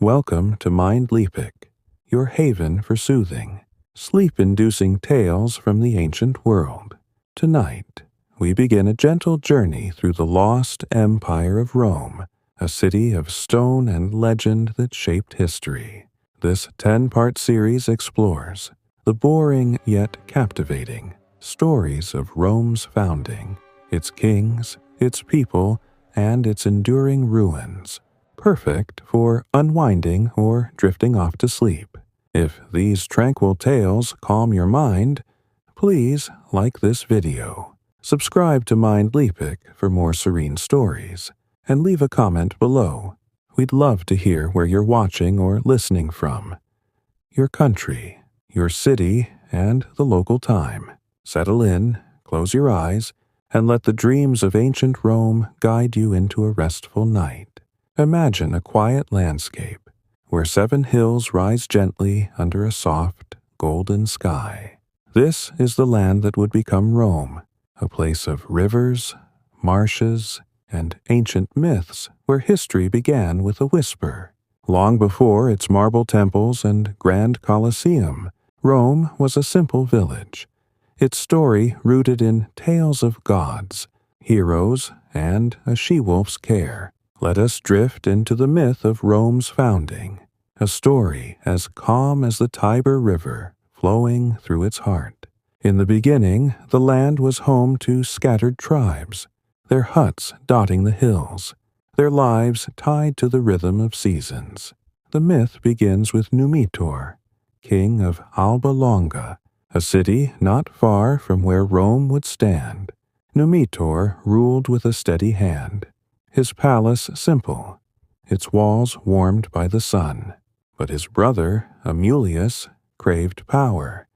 Welcome to Mindleapic, your haven for soothing, sleep-inducing tales from the ancient world. Tonight, we begin a gentle journey through the lost empire of Rome, a city of stone and legend that shaped history. This 10-part series explores the boring yet captivating stories of Rome's founding, its kings, its people, and its enduring ruins. Perfect for unwinding or drifting off to sleep. If these tranquil tales calm your mind, please like this video, subscribe to Mindleapic for more serene stories, and leave a comment below. We'd love to hear where you're watching or listening from. Your country, your city, and the local time. Settle in, close your eyes, and let the dreams of ancient Rome guide you into a restful night. Imagine a quiet landscape where 7 hills rise gently under a soft, golden sky. This is the land that would become Rome, a place of rivers, marshes, and ancient myths where history began with a whisper. Long before its marble temples and grand Colosseum, Rome was a simple village, its story rooted in tales of gods, heroes, and a she-wolf's care. Let us drift into the myth of Rome's founding, a story as calm as the Tiber River flowing through its heart. In the beginning, the land was home to scattered tribes, their huts dotting the hills, their lives tied to the rhythm of seasons. The myth begins with Numitor, king of Alba Longa, a city not far from where Rome would stand. Numitor ruled with a steady hand, his palace simple, its walls warmed by the sun. But his brother, Amulius, craved power,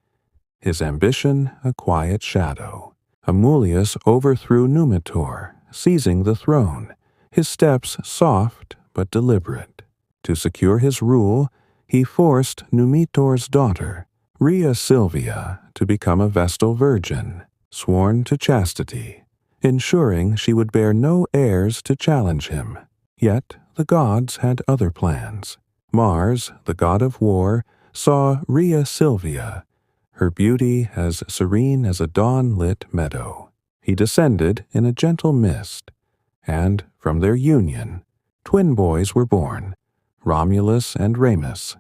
his ambition a quiet shadow. Amulius overthrew Numitor, seizing the throne, his steps soft but deliberate. To secure his rule, he forced Numitor's daughter, Rhea Silvia, to become a Vestal virgin, sworn to chastity, ensuring she would bear no heirs to challenge him. Yet the gods had other plans. Mars, the god of war, saw Rhea Silvia, her beauty as serene as a dawn-lit meadow. He descended in a gentle mist, and from their union, twin boys were born, Romulus and Remus.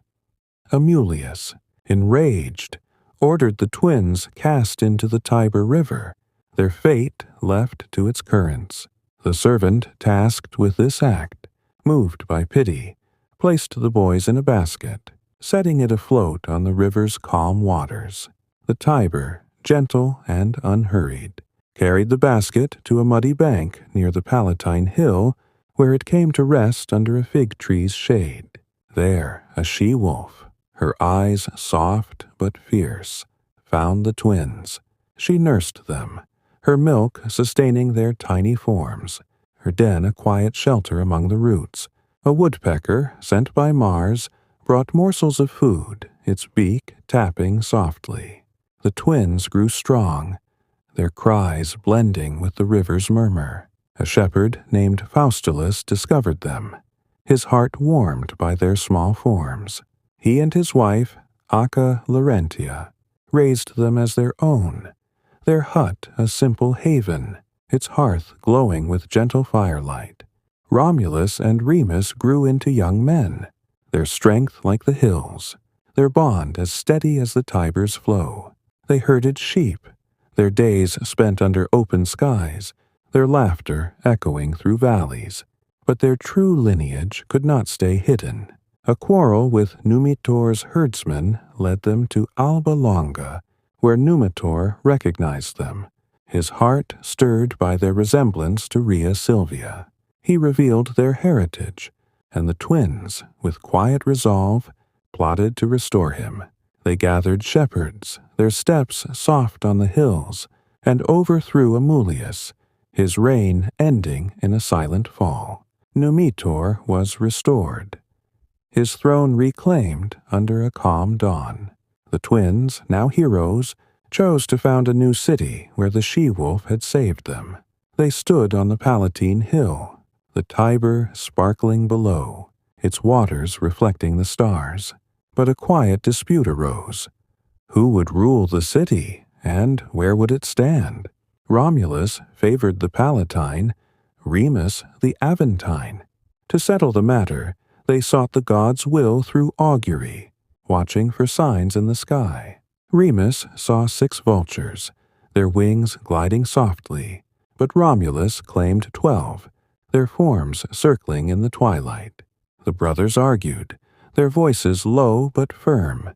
Amulius, enraged, ordered the twins cast into the Tiber River, their fate left to its currents. The servant tasked with this act, moved by pity, placed the boys in a basket, setting it afloat on the river's calm waters. The Tiber, gentle and unhurried, carried the basket to a muddy bank near the Palatine Hill, where it came to rest under a fig tree's shade. There, a she-wolf, her eyes soft but fierce, found the twins. She nursed them, her milk sustaining their tiny forms, her den a quiet shelter among the roots. A woodpecker, sent by Mars, brought morsels of food, its beak tapping softly. The twins grew strong, their cries blending with the river's murmur. A shepherd named Faustulus discovered them, his heart warmed by their small forms. He and his wife, Acca Larentia, raised them as their own, their hut a simple haven, its hearth glowing with gentle firelight. Romulus and Remus grew into young men, their strength like the hills, their bond as steady as the Tiber's flow. They herded sheep, their days spent under open skies, their laughter echoing through valleys. But their true lineage could not stay hidden. A quarrel with Numitor's herdsmen led them to Alba Longa, where Numitor recognized them, his heart stirred by their resemblance to Rhea Silvia. He revealed their heritage, and the twins, with quiet resolve, plotted to restore him. They gathered shepherds, their steps soft on the hills, and overthrew Amulius, his reign ending in a silent fall. Numitor was restored, his throne reclaimed under a calm dawn. The twins, now heroes, chose to found a new city where the she-wolf had saved them. They stood on the Palatine Hill, the Tiber sparkling below, its waters reflecting the stars. But a quiet dispute arose. Who would rule the city, and where would it stand? Romulus favored the Palatine, Remus the Aventine. To settle the matter, they sought the gods' will through augury, watching for signs in the sky. Remus saw 6 vultures, their wings gliding softly, but Romulus claimed 12, their forms circling in the twilight. The brothers argued, their voices low but firm,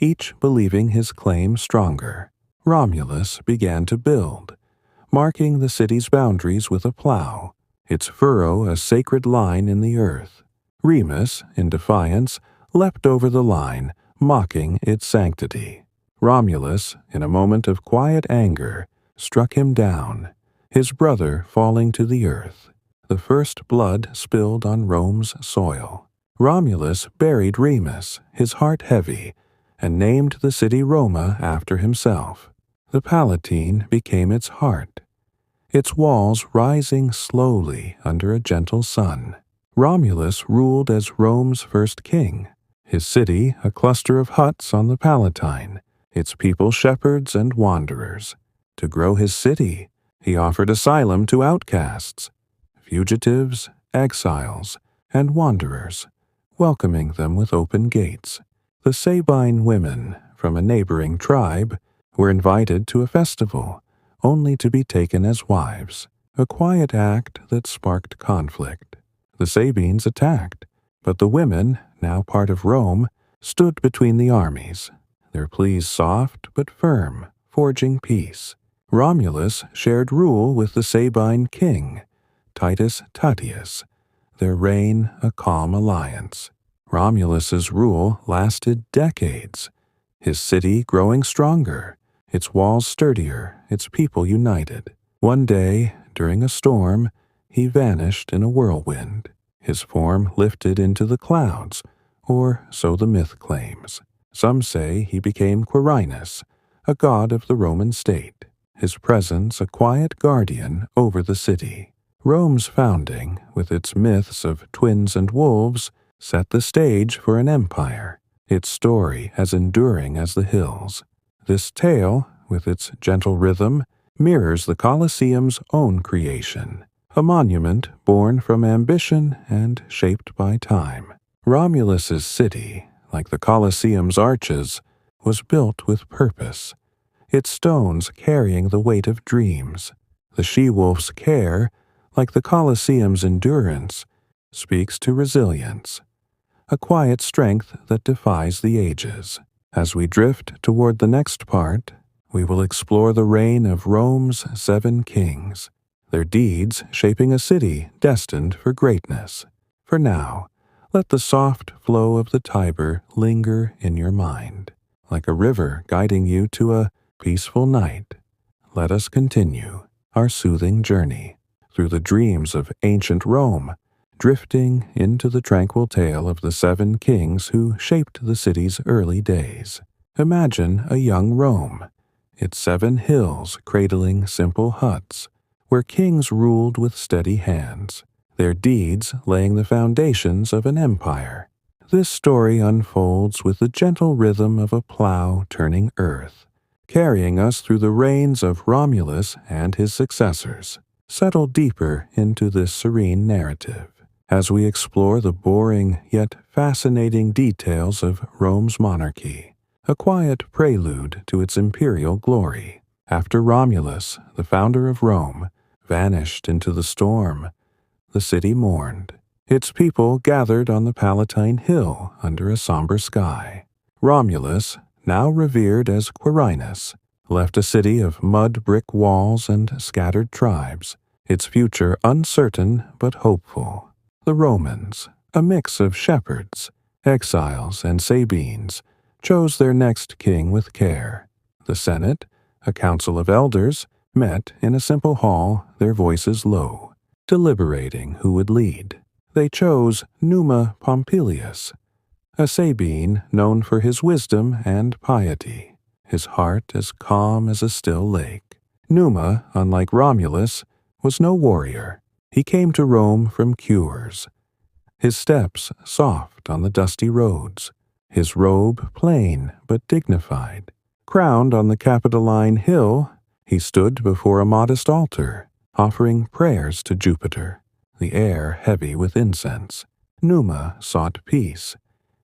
each believing his claim stronger. Romulus began to build, marking the city's boundaries with a plow, its furrow a sacred line in the earth. Remus, in defiance, leapt over the line, mocking its sanctity. Romulus, in a moment of quiet anger, struck him down, his brother falling to the earth. The first blood spilled on Rome's soil. Romulus buried Remus, his heart heavy, and named the city Roma after himself. The Palatine became its heart, its walls rising slowly under a gentle sun. Romulus ruled as Rome's first king, his city a cluster of huts on the Palatine, its people shepherds and wanderers. To grow his city, he offered asylum to outcasts, fugitives, exiles, and wanderers, welcoming them with open gates. The Sabine women from a neighboring tribe were invited to a festival, only to be taken as wives, a quiet act that sparked conflict. The Sabines attacked, but the women, now part of Rome, stood between the armies, their pleas soft but firm, forging peace. Romulus shared rule with the Sabine king, Titus Tatius, their reign a calm alliance. Romulus's rule lasted decades, his city growing stronger, its walls sturdier, its people united. One day, during a storm, he vanished in a whirlwind, his form lifted into the clouds, or so the myth claims. Some say he became Quirinus, a god of the Roman state, his presence a quiet guardian over the city. Rome's founding, with its myths of twins and wolves, set the stage for an empire, its story as enduring as the hills. This tale, with its gentle rhythm, mirrors the Colosseum's own creation, a monument born from ambition and shaped by time. Romulus's city, like the Colosseum's arches, was built with purpose, its stones carrying the weight of dreams. The she-wolf's care, like the Colosseum's endurance, speaks to resilience, a quiet strength that defies the ages. As we drift toward the next part, we will explore the reign of Rome's 7 kings, their deeds shaping a city destined for greatness. For now, let the soft flow of the Tiber linger in your mind, like a river guiding you to a peaceful night. Let us continue our soothing journey through the dreams of ancient Rome, drifting into the tranquil tale of the 7 kings who shaped the city's early days. Imagine a young Rome, its 7 hills cradling simple huts, where kings ruled with steady hands, their deeds laying the foundations of an empire. This story unfolds with the gentle rhythm of a plow turning earth, carrying us through the reigns of Romulus and his successors. Settle deeper into this serene narrative as we explore the boring yet fascinating details of Rome's monarchy, a quiet prelude to its imperial glory. After Romulus, the founder of Rome, vanished into the storm, the city mourned. Its people gathered on the Palatine Hill under a somber sky. Romulus, now revered as Quirinus, left a city of mud-brick walls and scattered tribes, its future uncertain but hopeful. The Romans, a mix of shepherds, exiles, and Sabines, chose their next king with care. The Senate, a council of elders, met in a simple hall, their voices low, deliberating who would lead. They chose Numa Pompilius, a Sabine known for his wisdom and piety, his heart as calm as a still lake. Numa, unlike Romulus, was no warrior. He came to Rome from cures, his steps soft on the dusty roads, his robe plain but dignified. Crowned on the Capitoline hill, he stood before a modest altar, offering prayers to Jupiter, the air heavy with incense. Numa sought peace,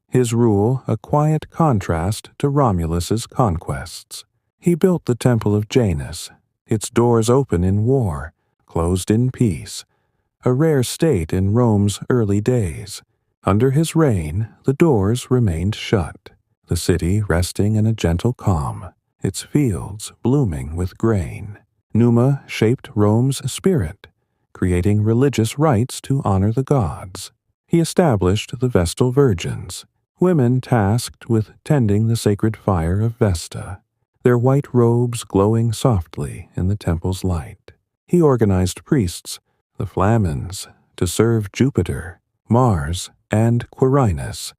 his rule a quiet contrast to Romulus's conquests. He built the Temple of Janus, its doors open in war, closed in peace, a rare state in Rome's early days. Under his reign, the doors remained shut, the city resting in a gentle calm, its fields blooming with grain. Numa shaped Rome's spirit, creating religious rites to honor the gods. He established the Vestal Virgins, women tasked with tending the sacred fire of Vesta, their white robes glowing softly in the temple's light. He organized priests, the Flamins, to serve Jupiter, Mars, and Quirinus,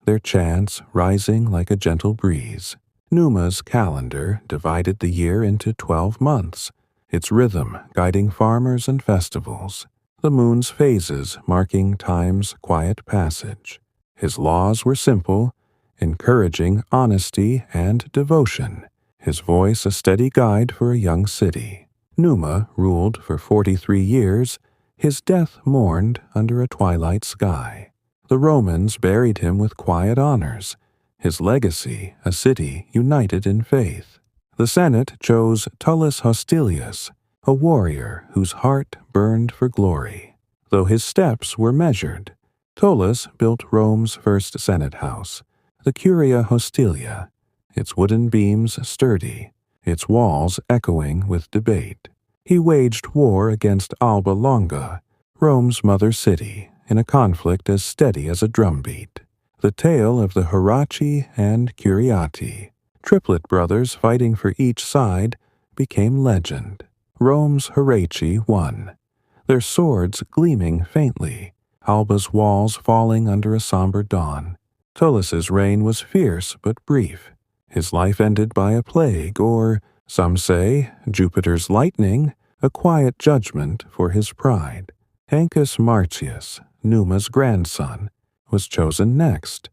their chants rising like a gentle breeze. Numa's calendar divided the year into 12 months, its rhythm guiding farmers and festivals, the moon's phases marking time's quiet passage. His laws were simple, encouraging honesty and devotion, his voice a steady guide for a young city. Numa ruled for 43 years, his death mourned under a twilight sky. The Romans buried him with quiet honors, his legacy a city united in faith. The Senate chose Tullus Hostilius, a warrior whose heart burned for glory. Though his steps were measured, Tullus built Rome's first Senate house, the Curia Hostilia, its wooden beams sturdy, its walls echoing with debate. He waged war against Alba Longa, Rome's mother city, in a conflict as steady as a drumbeat. The tale of the Horaci and Curiati, triplet brothers fighting for each side, became legend. Rome's Horaci won, their swords gleaming faintly, Alba's walls falling under a somber dawn. Tullus's reign was fierce but brief. His life ended by a plague, or, some say, Jupiter's lightning, a quiet judgment for his pride. Ancus Marcius, Numa's grandson, was chosen next,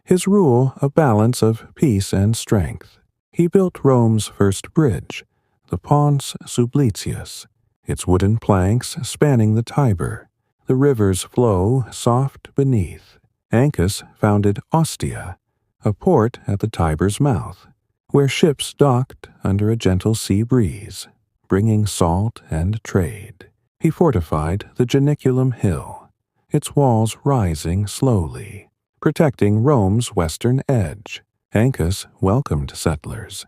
his rule a balance of peace and strength. He built Rome's first bridge, the Pons Sublicius, its wooden planks spanning the Tiber, the river's flow soft beneath. Ancus founded Ostia, a port at the Tiber's mouth, where ships docked under a gentle sea breeze, bringing salt and trade. He fortified the Janiculum Hill, its walls rising slowly, protecting Rome's western edge. Ancus welcomed settlers,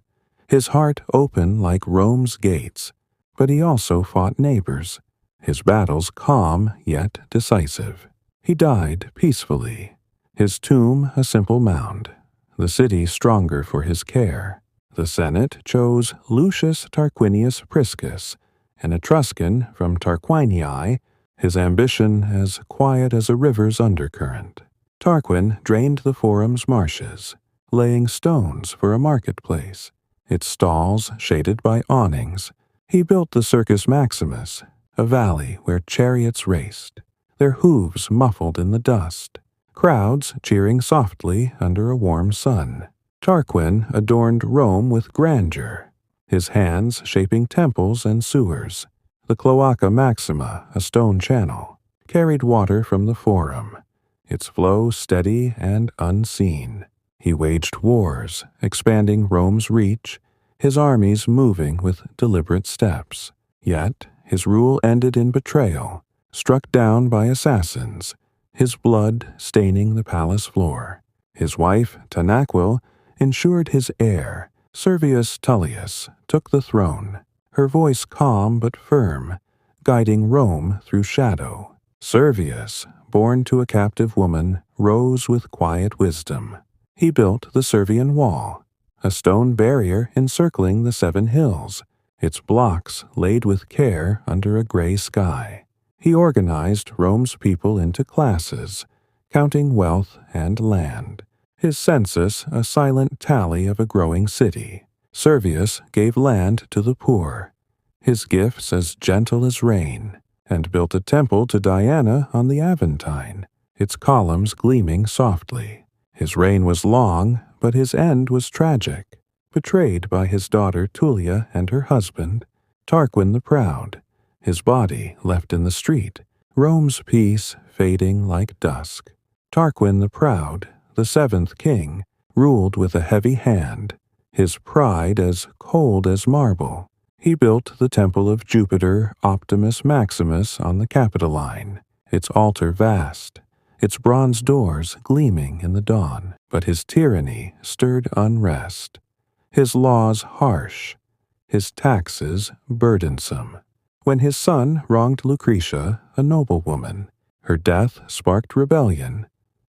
his heart open like Rome's gates, but he also fought neighbors, his battles calm yet decisive. He died peacefully, his tomb a simple mound, the city stronger for his care. The Senate chose Lucius Tarquinius Priscus, an Etruscan from Tarquinii, his ambition as quiet as a river's undercurrent. Tarquin drained the forum's marshes, laying stones for a marketplace, its stalls shaded by awnings. He built the Circus Maximus, a valley where chariots raced, their hooves muffled in the dust, crowds cheering softly under a warm sun. Tarquin adorned Rome with grandeur, his hands shaping temples and sewers. The Cloaca Maxima, a stone channel, carried water from the Forum, its flow steady and unseen. He waged wars, expanding Rome's reach, his armies moving with deliberate steps. Yet his rule ended in betrayal, struck down by assassins, his blood staining the palace floor. His wife, Tanaquil, ensured his heir, Servius Tullius, took the throne, her voice calm but firm, guiding Rome through shadow. Servius, born to a captive woman, rose with quiet wisdom. He built the Servian Wall, a stone barrier encircling the 7 hills, its blocks laid with care under a gray sky. He organized Rome's people into classes, counting wealth and land, his census a silent tally of a growing city. Servius gave land to the poor, his gifts as gentle as rain, and built a temple to Diana on the Aventine, its columns gleaming softly. His reign was long, but his end was tragic. Betrayed by his daughter Tulia and her husband, Tarquin the Proud, his body left in the street, Rome's peace fading like dusk. Tarquin the Proud, the seventh king, ruled with a heavy hand, his pride as cold as marble. He built the temple of Jupiter Optimus Maximus on the Capitoline, its altar vast, its bronze doors gleaming in the dawn. But his tyranny stirred unrest, his laws harsh, his taxes burdensome. When his son wronged Lucretia, a noblewoman, her death sparked rebellion,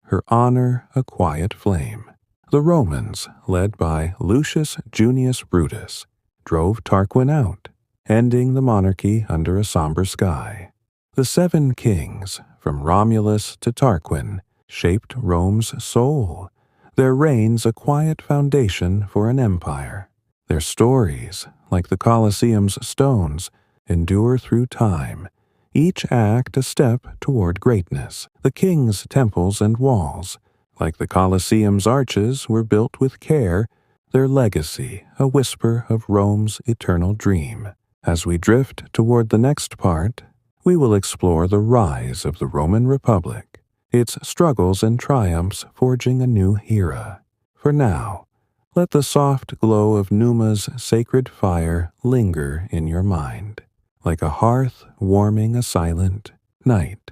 her honor a quiet flame. The Romans, led by Lucius Junius Brutus, drove Tarquin out, ending the monarchy under a somber sky. The seven kings, from Romulus to Tarquin, shaped Rome's soul, their reigns a quiet foundation for an empire. Their stories, like the Colosseum's stones, endure through time, each act a step toward greatness. The king's temples and walls, like the Colosseum's arches, were built with care, their legacy a whisper of Rome's eternal dream. As we drift toward the next part, we will explore the rise of the Roman Republic, its struggles and triumphs forging a new era. For now, let the soft glow of Numa's sacred fire linger in your mind. Like a hearth warming a silent night,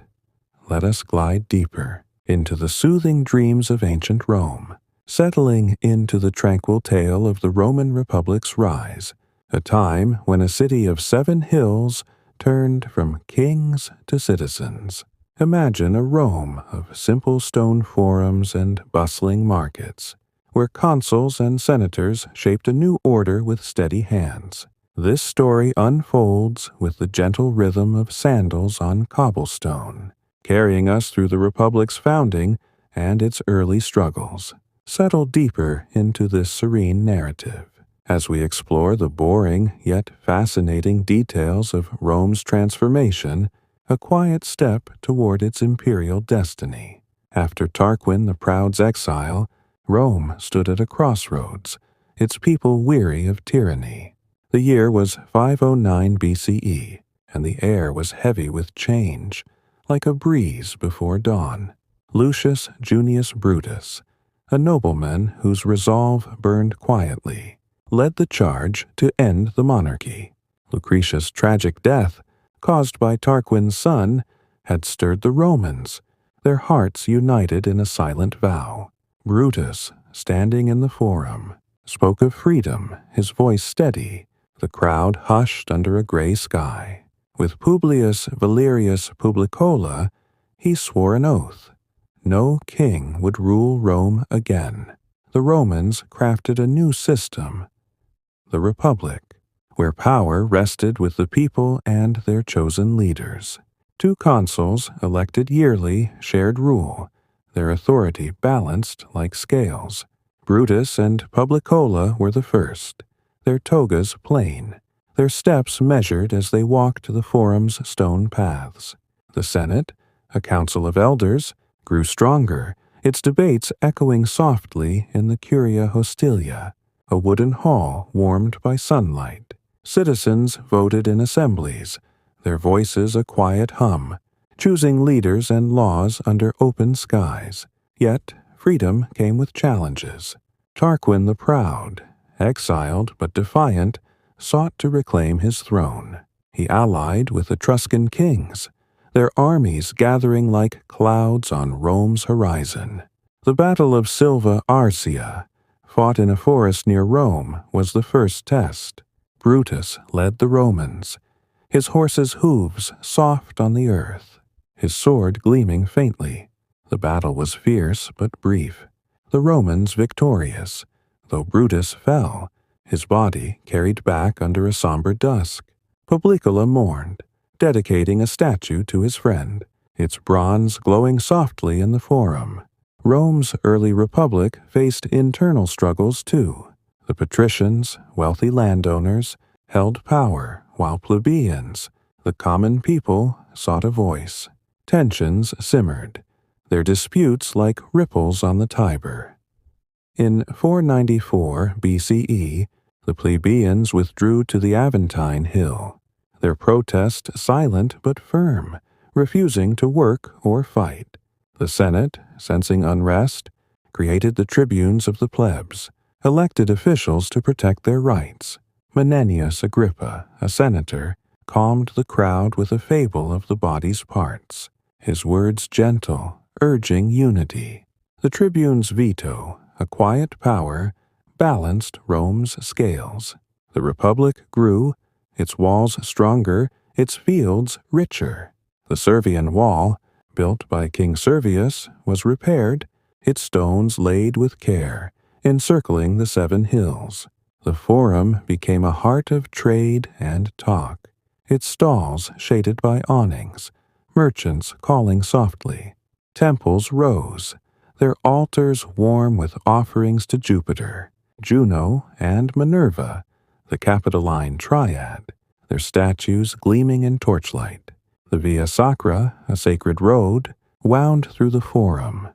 let us glide deeper into the soothing dreams of ancient Rome, settling into the tranquil tale of the Roman Republic's rise, a time when a city of 7 hills turned from kings to citizens. Imagine a Rome of simple stone forums and bustling markets, where consuls and senators shaped a new order with steady hands. This story unfolds with the gentle rhythm of sandals on cobblestone, carrying us through the Republic's founding and its early struggles. Settle deeper into this serene narrative as we explore the boring yet fascinating details of Rome's transformation, a quiet step toward its imperial destiny. After Tarquin the Proud's exile, Rome stood at a crossroads, its people weary of tyranny. The year was 509 BCE, and the air was heavy with change, like a breeze before dawn. Lucius Junius Brutus, a nobleman whose resolve burned quietly, led the charge to end the monarchy. Lucretia's tragic death, caused by Tarquin's son, had stirred the Romans, their hearts united in a silent vow. Brutus, standing in the forum, spoke of freedom, his voice steady. The crowd hushed under a gray sky. With Publius Valerius Publicola, he swore an oath. No king would rule Rome again. The Romans crafted a new system, the Republic, where power rested with the people and their chosen leaders. 2 consuls, elected yearly, shared rule, their authority balanced like scales. Brutus and Publicola were the first, their togas plain, their steps measured as they walked the forum's stone paths. The Senate, a council of elders, grew stronger, its debates echoing softly in the Curia Hostilia, a wooden hall warmed by sunlight. Citizens voted in assemblies, their voices a quiet hum, choosing leaders and laws under open skies. Yet freedom came with challenges. Tarquin the Proud, exiled but defiant, sought to reclaim his throne. He allied with Etruscan kings, their armies gathering like clouds on Rome's horizon. The Battle of Silva Arsia, fought in a forest near Rome, was the first test. Brutus led the Romans, his horse's hooves soft on the earth, his sword gleaming faintly. The battle was fierce but brief, the Romans victorious, though Brutus fell, his body carried back under a somber dusk. Publicola mourned, dedicating a statue to his friend, its bronze glowing softly in the forum. Rome's early republic faced internal struggles too. The patricians, wealthy landowners, held power, while plebeians, the common people, sought a voice. Tensions simmered, their disputes like ripples on the Tiber. In 494 BCE, the plebeians withdrew to the Aventine Hill, their protest silent but firm, refusing to work or fight. The Senate, sensing unrest, created the tribunes of the plebs, elected officials to protect their rights. Menenius Agrippa, a senator, calmed the crowd with a fable of the body's parts, his words gentle, urging unity. The tribune's veto, a quiet power, balanced Rome's scales. The Republic grew, its walls stronger, its fields richer. The Servian Wall, built by King Servius, was repaired, its stones laid with care, encircling the 7 hills. The Forum became a heart of trade and talk, its stalls shaded by awnings, merchants calling softly. Temples rose, their altars warm with offerings to Jupiter, Juno, and Minerva, the Capitoline triad, their statues gleaming in torchlight. The Via Sacra, a sacred road, wound through the Forum,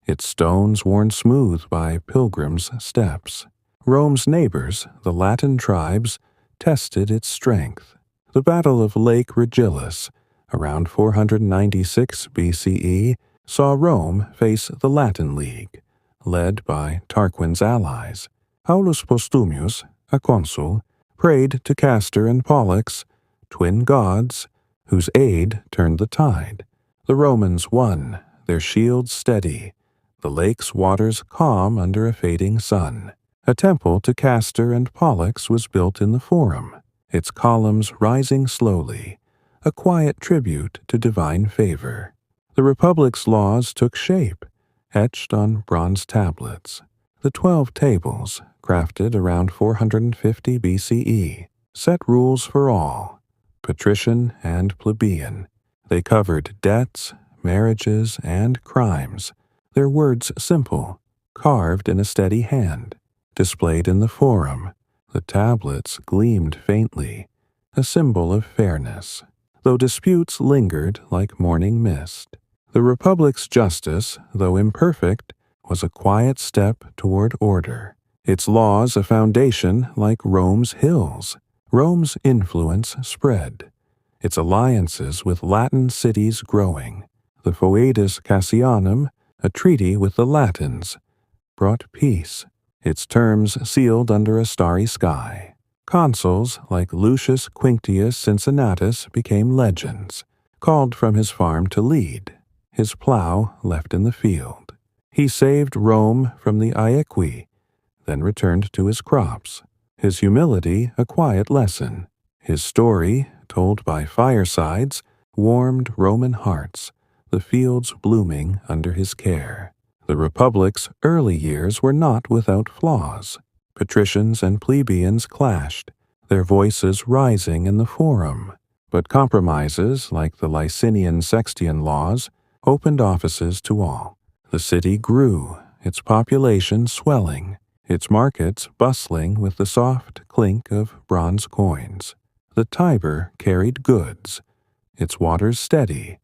its stones worn smooth by pilgrims' steps. Rome's neighbors, the Latin tribes, tested its strength. The Battle of Lake Regillus, around 496 BCE, saw Rome face the Latin League, led by Tarquin's allies. Aulus Postumius, a consul, prayed to Castor and Pollux, twin gods, whose aid turned the tide. The Romans won, their shields steady, the lake's waters calm under a fading sun. A temple to Castor and Pollux was built in the Forum, its columns rising slowly, a quiet tribute to divine favor. The Republic's laws took shape, etched on bronze tablets. The 12 tables, crafted around 450 BCE, set rules for all, patrician and plebeian. They covered debts, marriages, and crimes, their words simple, carved in a steady hand. Displayed in the Forum, the tablets gleamed faintly, a symbol of fairness, though disputes lingered like morning mist. The Republic's justice, though imperfect, was a quiet step toward order, its laws a foundation like Rome's hills. Rome's influence spread, its alliances with Latin cities growing. The Foedus Cassianum, a treaty with the Latins, brought peace, its terms sealed under a starry sky. Consuls like Lucius Quinctius Cincinnatus became legends, called from his farm to lead, his plow left in the field. He saved Rome from the Aequi, then returned to his crops, his humility a quiet lesson. His story, told by firesides, warmed Roman hearts, the fields blooming under his care. The Republic's early years were not without flaws. Patricians and plebeians clashed, their voices rising in the Forum. But compromises, like the Licinian Sextian laws, opened offices to all. The city grew, its population swelling, its markets bustling with the soft clink of bronze coins. The Tiber carried goods, its waters steady,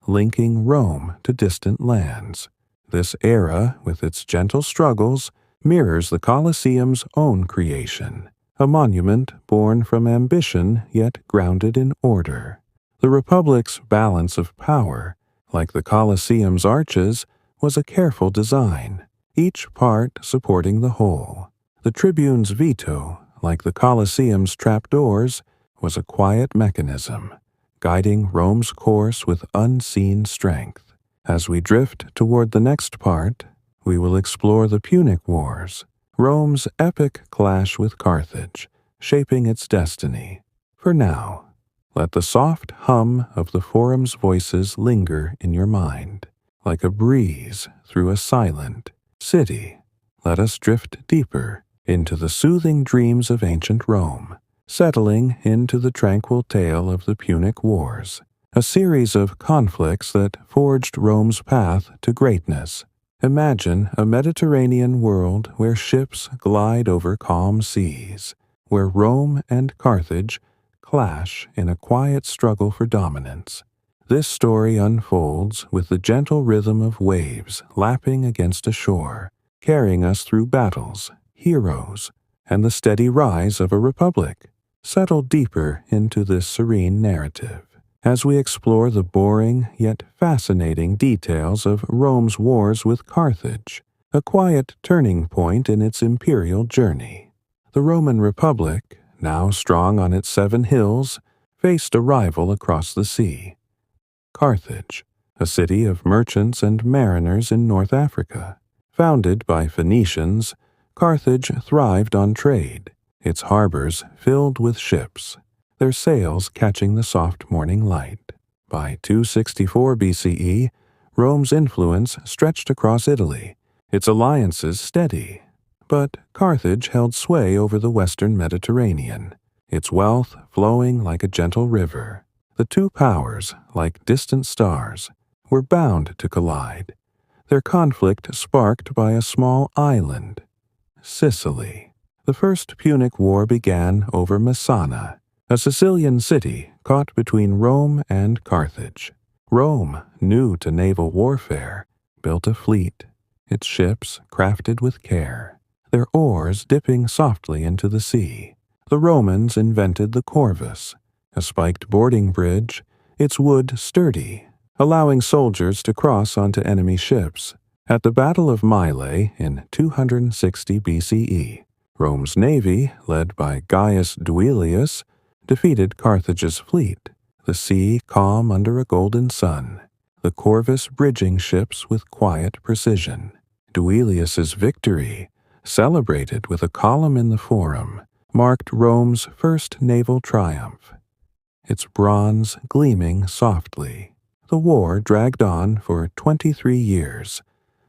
linking Rome to distant lands. This era, with its gentle struggles, mirrors the Colosseum's own creation, a monument born from ambition yet grounded in order. The Republic's balance of power, like the Colosseum's arches, was a careful design, each part supporting the whole. The tribune's veto, like the Colosseum's trapdoors, was a quiet mechanism, guiding Rome's course with unseen strength. As we drift toward the next part, we will explore the Punic Wars, Rome's epic clash with Carthage, shaping its destiny. For now, let the soft hum of the Forum's voices linger in your mind. Like a breeze through a silent city, let us drift deeper into the soothing dreams of ancient Rome, settling into the tranquil tale of the Punic Wars, a series of conflicts that forged Rome's path to greatness. Imagine a Mediterranean world where ships glide over calm seas, where Rome and Carthage clash in a quiet struggle for dominance. This story unfolds with the gentle rhythm of waves lapping against a shore, carrying us through battles, heroes, and the steady rise of a republic. Settle deeper into this serene narrative as we explore the boring yet fascinating details of Rome's wars with Carthage, a quiet turning point in its imperial journey. The Roman Republic, now strong on its 7 hills, faced a rival across the sea. Carthage, a city of merchants and mariners in North Africa. Founded by Phoenicians, Carthage thrived on trade, its harbors filled with ships, their sails catching the soft morning light. By 264 BCE, Rome's influence stretched across Italy, its alliances steady. But Carthage held sway over the western Mediterranean, its wealth flowing like a gentle river. The two powers, like distant stars, were bound to collide, their conflict sparked by a small island, Sicily. The First Punic War began over Messana, a Sicilian city caught between Rome and Carthage. Rome, new to naval warfare, built a fleet, its ships crafted with care, their oars dipping softly into the sea. The Romans invented the corvus, a spiked boarding bridge, its wood sturdy, allowing soldiers to cross onto enemy ships. At the Battle of Mylae in 260 BCE, Rome's navy, led by Gaius Duilius, defeated Carthage's fleet, the sea calm under a golden sun, the corvus bridging ships with quiet precision. Duilius's victory, celebrated with a column in the Forum, marked Rome's first naval triumph, its bronze gleaming softly. The war dragged on for 23 years,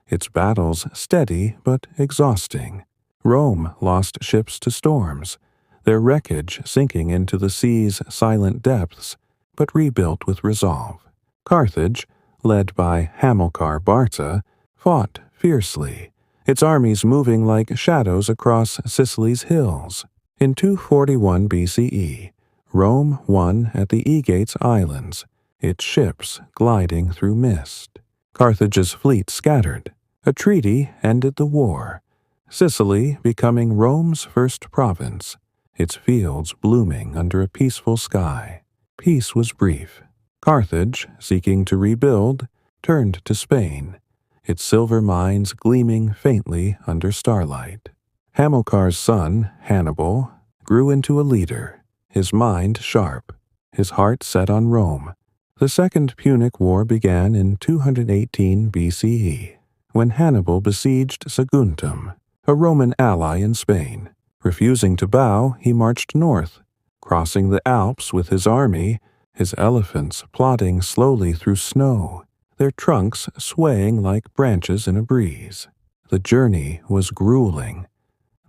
its battles steady but exhausting. Rome lost ships to storms, their wreckage sinking into the sea's silent depths, but rebuilt with resolve. Carthage, led by Hamilcar Barca, fought fiercely, its armies moving like shadows across Sicily's hills. In 241 BCE, Rome won at the Aegates Islands, its ships gliding through mist. Carthage's fleet scattered. A treaty ended the war, Sicily becoming Rome's first province, its fields blooming under a peaceful sky. Peace was brief. Carthage, seeking to rebuild, turned to Spain, its silver mines gleaming faintly under starlight. Hamilcar's son, Hannibal, grew into a leader, his mind sharp, his heart set on Rome. The Second Punic War began in 218 BCE, when Hannibal besieged Saguntum, a Roman ally in Spain. Refusing to bow, he marched north, crossing the Alps with his army, his elephants plodding slowly through snow, their trunks swaying like branches in a breeze. The journey was grueling,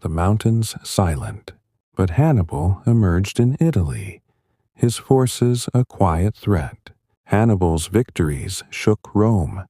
the mountains silent, but Hannibal emerged in Italy, his forces a quiet threat. Hannibal's victories shook Rome.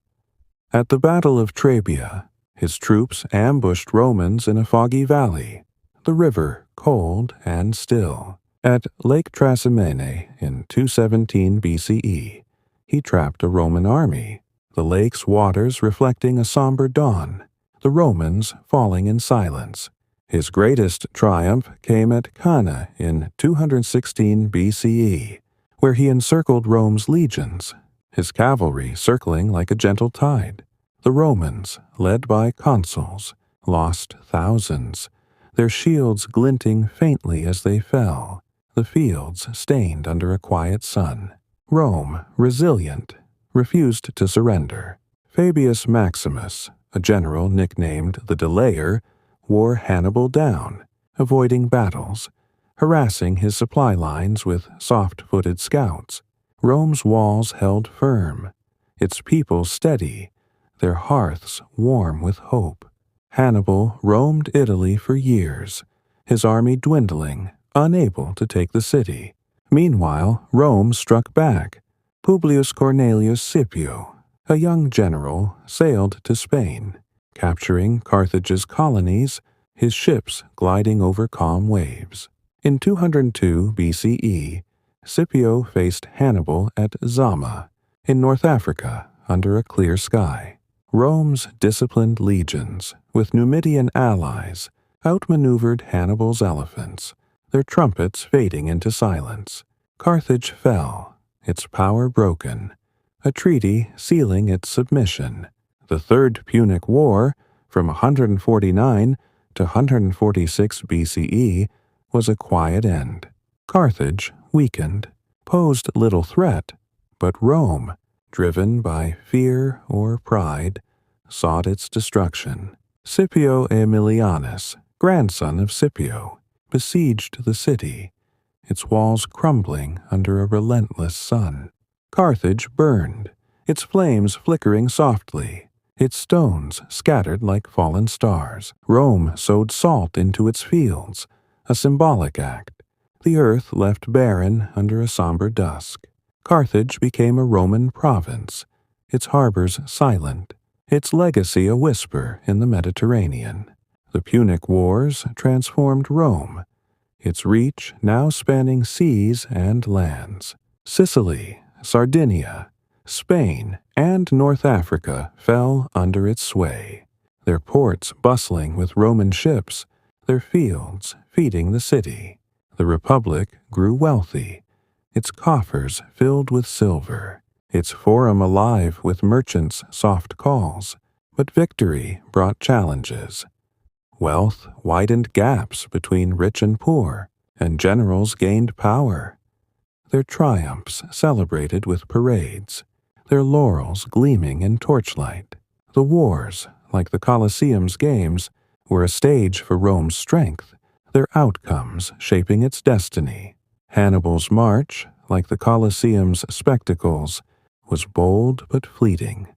At the Battle of Trebia, his troops ambushed Romans in a foggy valley, the river cold and still. At Lake Trasimene in 217 BCE, he trapped a Roman army, the lake's waters reflecting a somber dawn, the Romans falling in silence. His greatest triumph came at Cannae in 216 BCE, where he encircled Rome's legions, his cavalry circling like a gentle tide. The Romans, led by consuls, lost thousands, their shields glinting faintly as they fell, the fields stained under a quiet sun. Rome, resilient, refused to surrender. Fabius Maximus, a general nicknamed the Delayer, wore Hannibal down, avoiding battles, harassing his supply lines with soft-footed scouts. Rome's walls held firm, its people steady, their hearths warm with hope. Hannibal roamed Italy for years, his army dwindling, unable to take the city. Meanwhile, Rome struck back. Publius Cornelius Scipio, a young general, sailed to Spain, capturing Carthage's colonies, his ships gliding over calm waves. In 202 BCE, Scipio faced Hannibal at Zama, In North Africa, under a clear sky, Rome's disciplined legions, with Numidian allies, outmaneuvered Hannibal's elephants, their trumpets fading into silence. Carthage fell, its power broken, a treaty sealing its submission. The Third Punic War, from 149 to 146 BCE, was a quiet end. Carthage, weakened, posed little threat, but Rome, driven by fear or pride, sought its destruction. Scipio Aemilianus, grandson of Scipio, besieged the city, its walls crumbling under a relentless sun. Carthage burned, its flames flickering softly, its stones scattered like fallen stars. Rome sowed salt into its fields, a symbolic act, the earth left barren under a somber dusk. Carthage became a Roman province, its harbors silent, its legacy a whisper in the Mediterranean. The Punic Wars transformed Rome, its reach now spanning seas and lands. Sicily, Sardinia, Spain, and North Africa fell under its sway, their ports bustling with Roman ships, their fields feeding the city. The Republic grew wealthy, its coffers filled with silver, its forum alive with merchants' soft calls. But victory brought challenges. Wealth widened gaps between rich and poor, and generals gained power. Their triumphs celebrated with parades, their laurels gleaming in torchlight. The wars, like the Colosseum's games, were a stage for Rome's strength, their outcomes shaping its destiny. Hannibal's march, like the Colosseum's spectacles, was bold but fleeting,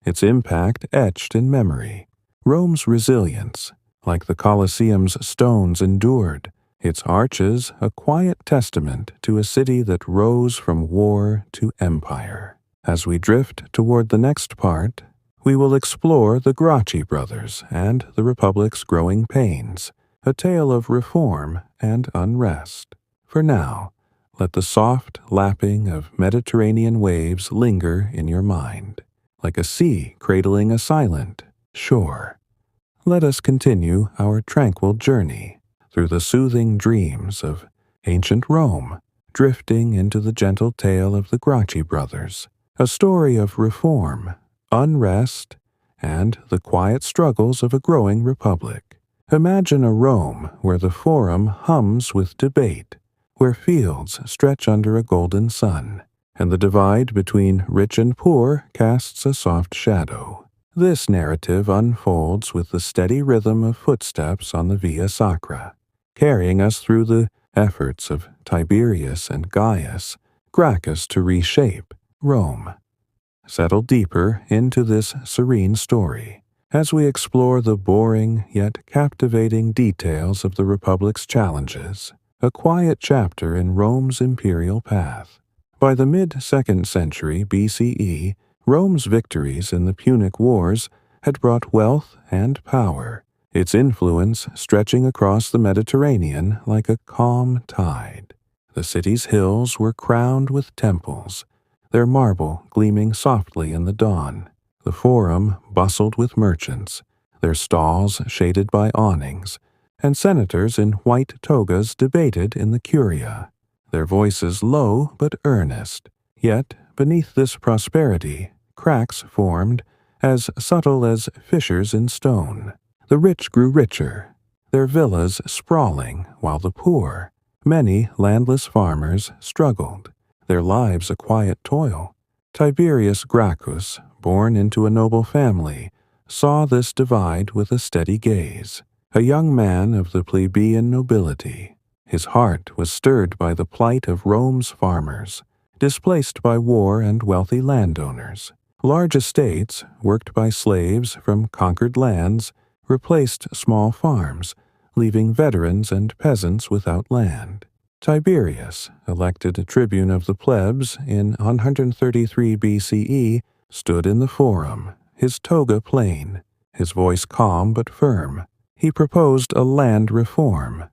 its impact etched in memory. Rome's resilience, like the Colosseum's stones endured, its arches a quiet testament to a city that rose from war to empire. As we drift toward the next part, we will explore the Gracchi brothers and the Republic's growing pains, a tale of reform and unrest. For now, let the soft lapping of Mediterranean waves linger in your mind, like a sea cradling a silent shore. Let us continue our tranquil journey through the soothing dreams of ancient Rome, drifting into the gentle tale of the Gracchi brothers, a story of reform, unrest, and the quiet struggles of a growing republic. Imagine a Rome where the Forum hums with debate, where fields stretch under a golden sun, and the divide between rich and poor casts a soft shadow. This narrative unfolds with the steady rhythm of footsteps on the Via Sacra, carrying us through the efforts of Tiberius and Gaius Gracchus to reshape Rome. Settle deeper into this serene story as we explore the boring yet captivating details of the Republic's challenges, a quiet chapter in Rome's imperial path. By the mid-2nd century BCE, Rome's victories in the Punic Wars had brought wealth and power, its influence stretching across the Mediterranean like a calm tide. The city's hills were crowned with temples, their marble gleaming softly in the dawn. The Forum bustled with merchants, their stalls shaded by awnings, and senators in white togas debated in the Curia, their voices low but earnest. Yet, beneath this prosperity, cracks formed, as subtle as fissures in stone. The rich grew richer, their villas sprawling, while the poor, many landless farmers, struggled, their lives a quiet toil. Tiberius Gracchus, born into a noble family, saw this divide with a steady gaze. A young man of the plebeian nobility, his heart was stirred by the plight of Rome's farmers, displaced by war and wealthy landowners. Large estates, worked by slaves from conquered lands, replaced small farms, leaving veterans and peasants without land. Tiberius, elected a tribune of the plebs in 133 BCE, stood in the Forum, his toga plain, his voice calm but firm. He proposed a land reform,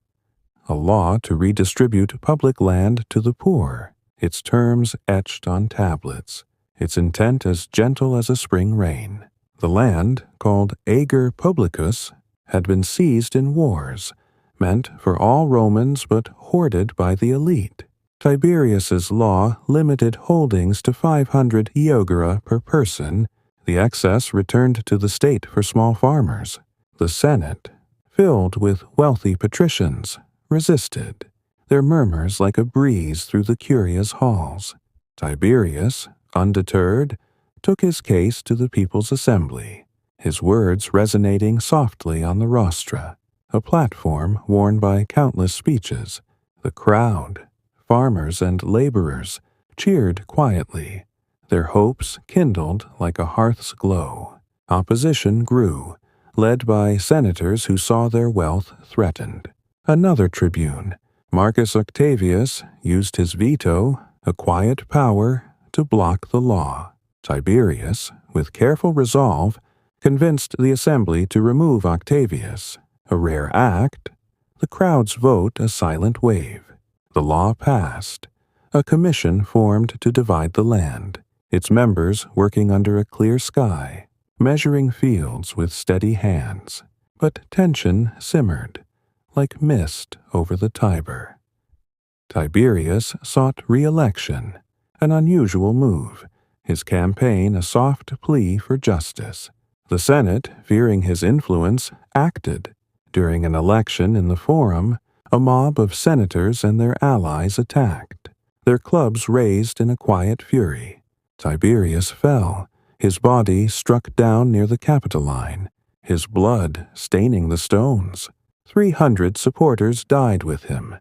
a law to redistribute public land to the poor, its terms etched on tablets. its intent as gentle as a spring rain. The land, called Ager Publicus, had been seized in wars, meant for all Romans but hoarded by the elite. Tiberius's law limited holdings to 500 iogera per person. The excess returned to the state for small farmers. The Senate, filled with wealthy patricians, resisted, their murmurs like a breeze through the curia's halls. Tiberius, undeterred, took his case to the people's assembly, his words resonating softly on the rostra, a platform worn by countless speeches. The crowd, farmers and laborers, cheered quietly, their hopes kindled like a hearth's glow. Opposition grew, led by senators who saw their wealth threatened. Another tribune, Marcus Octavius, used his veto, a quiet power, to block the law. Tiberius, with careful resolve, convinced the assembly to remove Octavius, a rare act, the crowd's vote a silent wave. The law passed, a commission formed to divide the land, its members working under a clear sky, measuring fields with steady hands. But tension simmered, like mist over the Tiber. Tiberius sought re-election, an unusual move, his campaign a soft plea for justice. The Senate, fearing his influence, acted. During an election in the Forum, a mob of senators and their allies attacked, their clubs raised in a quiet fury. Tiberius fell, his body struck down near the Capitoline, his blood staining the stones. 300 supporters died with him,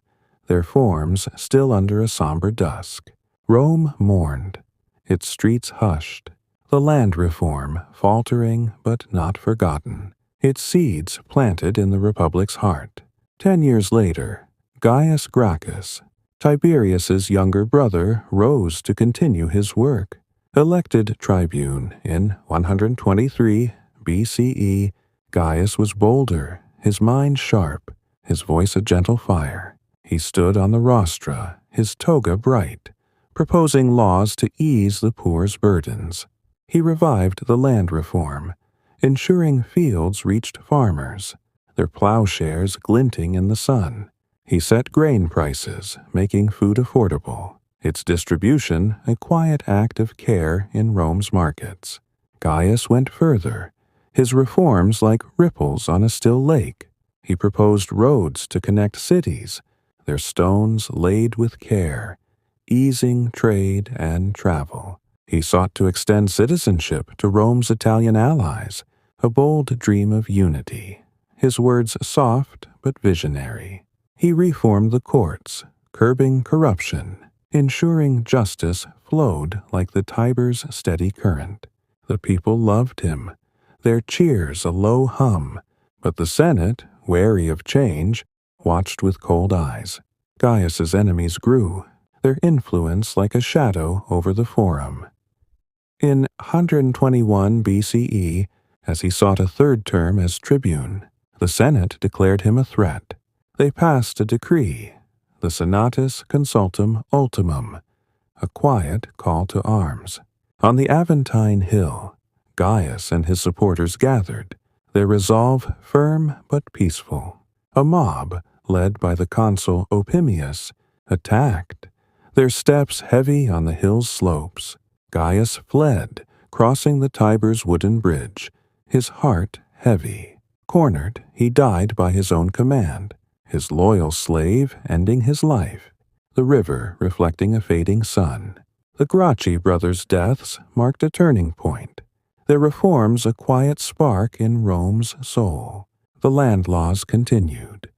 their forms still under a somber dusk. Rome mourned, its streets hushed, the land reform faltering but not forgotten, its seeds planted in the Republic's heart. 10 years later, Gaius Gracchus, Tiberius's younger brother, rose to continue his work. Elected tribune in 123 BCE, Gaius was bolder, his mind sharp, his voice a gentle fire. He stood on the rostra, his toga bright, proposing laws to ease the poor's burdens. He revived the land reform, ensuring fields reached farmers, their plowshares glinting in the sun. He set grain prices, making food affordable, its distribution a quiet act of care in Rome's markets. Gaius went further, his reforms like ripples on a still lake. He proposed roads to connect cities, their stones laid with care, easing trade and travel. He sought to extend citizenship to Rome's Italian allies, a bold dream of unity. His words soft but visionary. He reformed the courts, curbing corruption, ensuring justice flowed like the Tiber's steady current. The people loved him, their cheers a low hum, but the Senate, wary of change, watched with cold eyes. Gaius's enemies grew, their influence like a shadow over the Forum. In 121 BCE, as he sought a third term as tribune, the Senate declared him a threat. They passed a decree, the Senatus Consultum Ultimum, a quiet call to arms. On the Aventine Hill, Gaius and his supporters gathered, their resolve firm but peaceful. A mob, led by the consul Opimius, attacked, their steps heavy on the hill's slopes. Gaius fled, crossing the Tiber's wooden bridge, his heart heavy. Cornered, he died by his own command, his loyal slave ending his life, the river reflecting a fading sun. The Gracchi brothers' deaths marked a turning point, their reforms a quiet spark in Rome's soul. The land laws continued,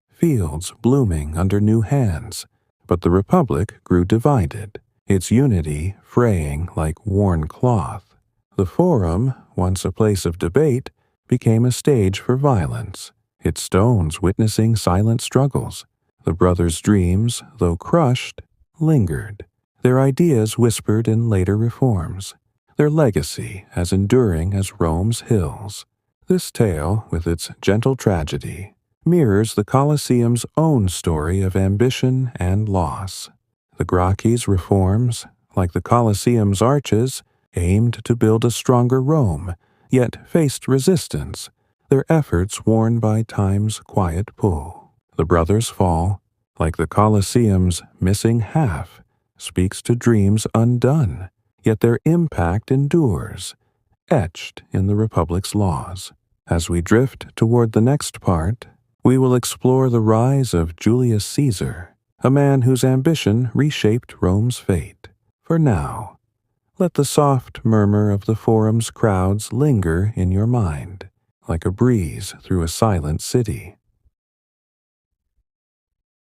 fields blooming under new hands, but the Republic grew divided, its unity fraying like worn cloth. The Forum, once a place of debate, became a stage for violence, its stones witnessing silent struggles. The brothers' dreams, though crushed, lingered, their ideas whispered in later reforms, their legacy as enduring as Rome's hills. This tale, with its gentle tragedy, mirrors the Colosseum's own story of ambition and loss. The Gracchi's reforms, like the Colosseum's arches, aimed to build a stronger Rome, yet faced resistance, their efforts worn by time's quiet pull. The brothers' fall, like the Colosseum's missing half, speaks to dreams undone, yet their impact endures, etched in the Republic's laws. As we drift toward the next part, we will explore the rise of Julius Caesar, a man whose ambition reshaped Rome's fate. For now, let the soft murmur of the forum's crowds linger in your mind, like a breeze through a silent city.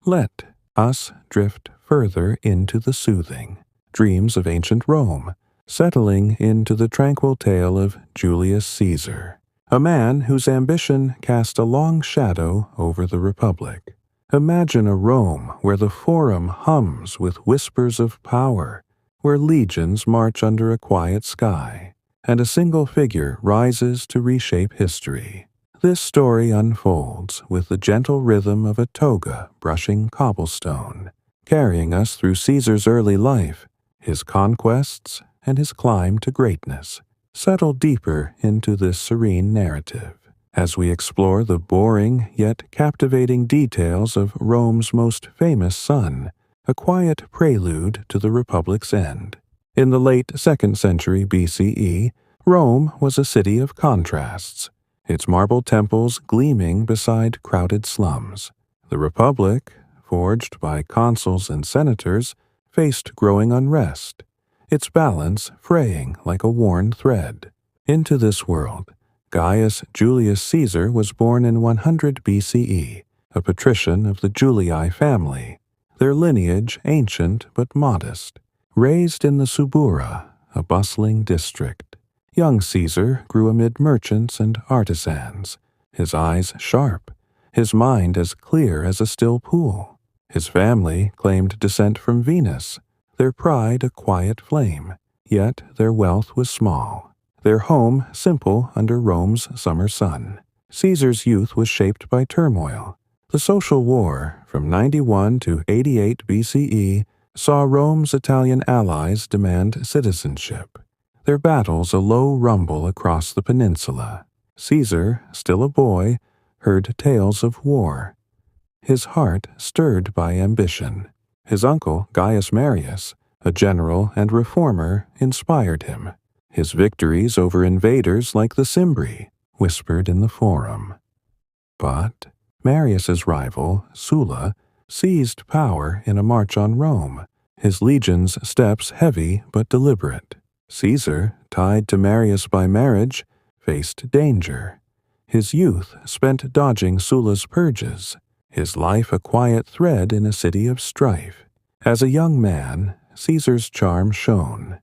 Let us drift further into the soothing dreams of ancient Rome, settling into the tranquil tale of Julius Caesar, a man whose ambition cast a long shadow over the Republic. Imagine a Rome where the Forum hums with whispers of power, where legions march under a quiet sky, and a single figure rises to reshape history. This story unfolds with the gentle rhythm of a toga brushing cobblestone, carrying us through Caesar's early life, his conquests, and his climb to greatness. Settle deeper into this serene narrative as we explore the boring yet captivating details of Rome's most famous son, a quiet prelude to the Republic's end. In the late 2nd century BCE, Rome was a city of contrasts, its marble temples gleaming beside crowded slums. The Republic, forged by consuls and senators, faced growing unrest, its balance fraying like a worn thread. Into this world, Gaius Julius Caesar was born in 100 BCE, a patrician of the Julii family, their lineage ancient but modest. Raised in the Subura, a bustling district, young Caesar grew amid merchants and artisans, his eyes sharp, his mind as clear as a still pool. His family claimed descent from Venus, their pride a quiet flame, yet their wealth was small, their home simple under Rome's summer sun. Caesar's youth was shaped by turmoil. The social war, from 91 to 88 BCE, saw Rome's Italian allies demand citizenship, their battles a low rumble across the peninsula. Caesar, still a boy, heard tales of war, his heart stirred by ambition. His uncle, Gaius Marius, a general and reformer, inspired him. His victories over invaders like the Cimbri whispered in the Forum. But Marius's rival, Sulla, seized power in a march on Rome, his legion's steps heavy but deliberate. Caesar, tied to Marius by marriage, faced danger. His youth spent dodging Sulla's purges, his life a quiet thread in a city of strife. As a young man, Caesar's charm shone,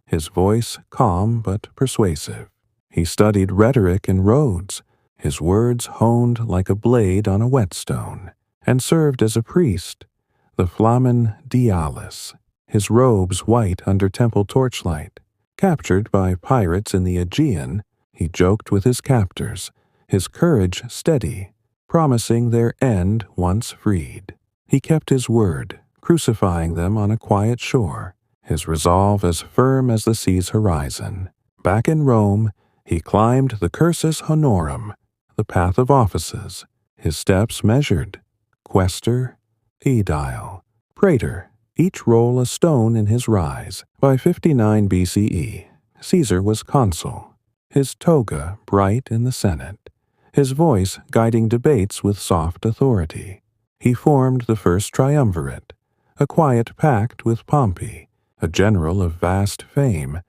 his voice calm but persuasive. He studied rhetoric in Rhodes, his words honed like a blade on a whetstone, and served as a priest, the Flamen Dialis, his robes white under temple torchlight. Captured by pirates in the Aegean, he joked with his captors, his courage steady, promising their end once freed. He kept his word, crucifying them on a quiet shore, his resolve as firm as the sea's horizon. Back in Rome, he climbed the cursus honorum, the path of offices, his steps measured, questor, aedile, praetor, each role a stone in his rise. By 59 BCE, Caesar was consul, his toga bright in the Senate, his voice guiding debates with soft authority. He formed the first triumvirate, a quiet pact with Pompey, a general of vast fame,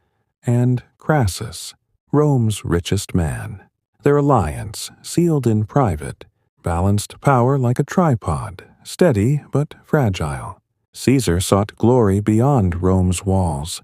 and Crassus, Rome's richest man. Their alliance, sealed in private, balanced power like a tripod, steady but fragile. Caesar sought glory beyond Rome's walls,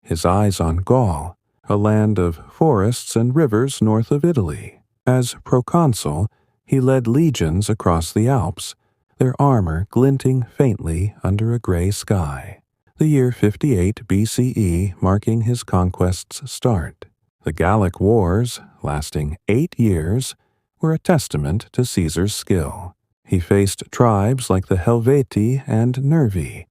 his eyes on Gaul, a land of forests and rivers north of Italy. As proconsul, he led legions across the Alps, their armor glinting faintly under a gray sky. The year 58 BCE marking his conquest's start. The Gallic Wars, lasting 8 years, were a testament to Caesar's skill. He faced tribes like the Helvetii and Nervii,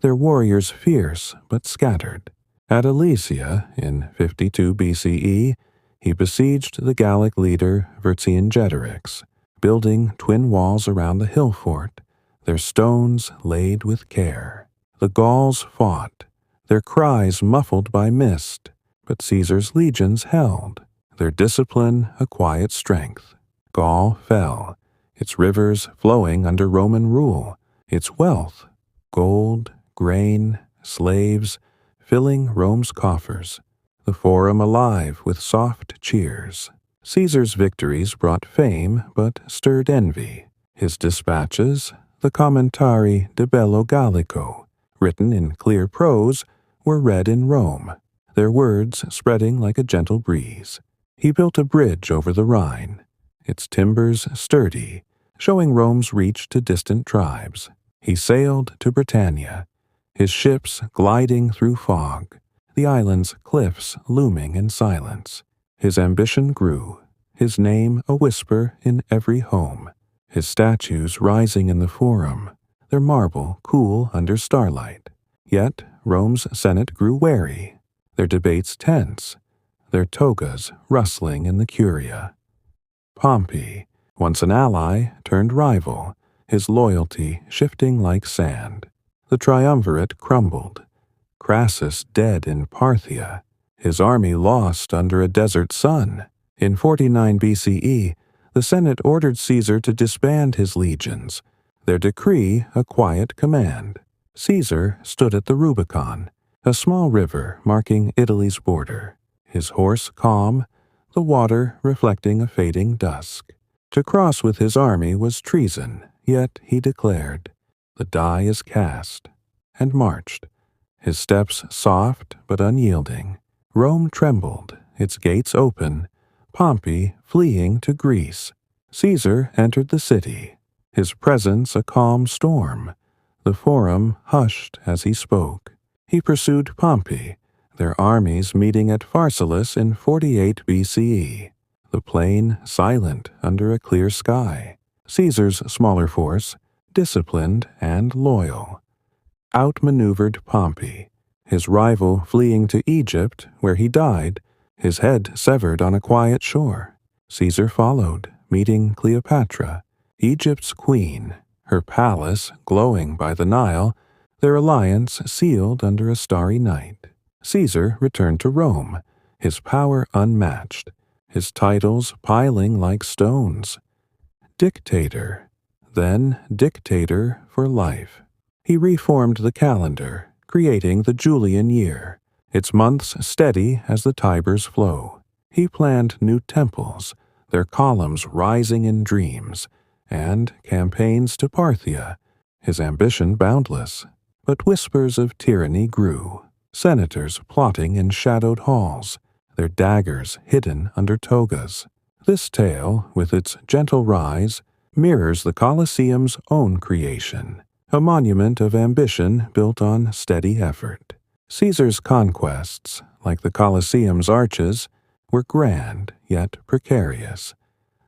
their warriors fierce but scattered. At Alesia, in 52 BCE, he besieged the Gallic leader Vercingetorix, building twin walls around the hill fort, their stones laid with care. The Gauls fought, their cries muffled by mist, but Caesar's legions held, their discipline a quiet strength. Gaul fell, its rivers flowing under Roman rule, its wealth, gold, grain, slaves, filling Rome's coffers, the Forum alive with soft cheers. Caesar's victories brought fame but stirred envy. His dispatches, the Commentari de Bello Gallico, written in clear prose, were read in Rome, their words spreading like a gentle breeze. He built a bridge over the Rhine, its timbers sturdy, showing Rome's reach to distant tribes. He sailed to Britannia, his ships gliding through fog, the island's cliffs looming in silence. His ambition grew, his name a whisper in every home, his statues rising in the Forum, their marble cool under starlight. Yet Rome's Senate grew wary, their debates tense, their togas rustling in the Curia. Pompey, once an ally, turned rival, his loyalty shifting like sand. The triumvirate crumbled, Crassus dead in Parthia, his army lost under a desert sun. In 49 BCE, the Senate ordered Caesar to disband his legions, their decree a quiet command. Caesar stood at the Rubicon, a small river marking Italy's border, his horse calm, the water reflecting a fading dusk. To cross with his army was treason, yet he declared, "The die is cast," and marched, his steps soft but unyielding. Rome trembled, its gates open, Pompey fleeing to Greece. Caesar entered the city, his presence a calm storm. The Forum hushed as he spoke. He pursued Pompey, their armies meeting at Pharsalus in 48 BCE, the plain silent under a clear sky. Caesar's smaller force, disciplined and loyal, outmaneuvered Pompey, his rival fleeing to Egypt, where he died, his head severed on a quiet shore. Caesar followed, meeting Cleopatra, Egypt's queen, her palace glowing by the Nile, their alliance sealed under a starry night. Caesar returned to Rome, his power unmatched, his titles piling like stones. Dictator, then dictator for life. He reformed the calendar, creating the Julian year, its months steady as the Tiber's flow. He planned new temples, their columns rising in dreams, and campaigns to Parthia, his ambition boundless. But whispers of tyranny grew, senators plotting in shadowed halls, their daggers hidden under togas. This tale, with its gentle rise, mirrors the Colosseum's own creation, a monument of ambition built on steady effort. Caesar's conquests, like the Colosseum's arches, were grand yet precarious,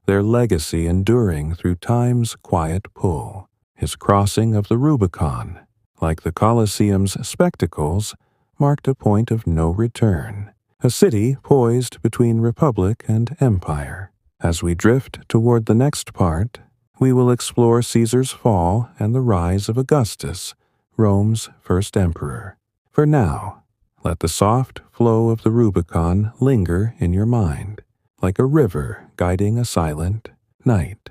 their legacy enduring through time's quiet pull. His crossing of the Rubicon, like the Colosseum's spectacles, marked a point of no return, a city poised between republic and empire. As we drift toward the next part, we will explore Caesar's fall and the rise of Augustus, Rome's first emperor. For now, let the soft flow of the Rubicon linger in your mind, like a river guiding a silent night.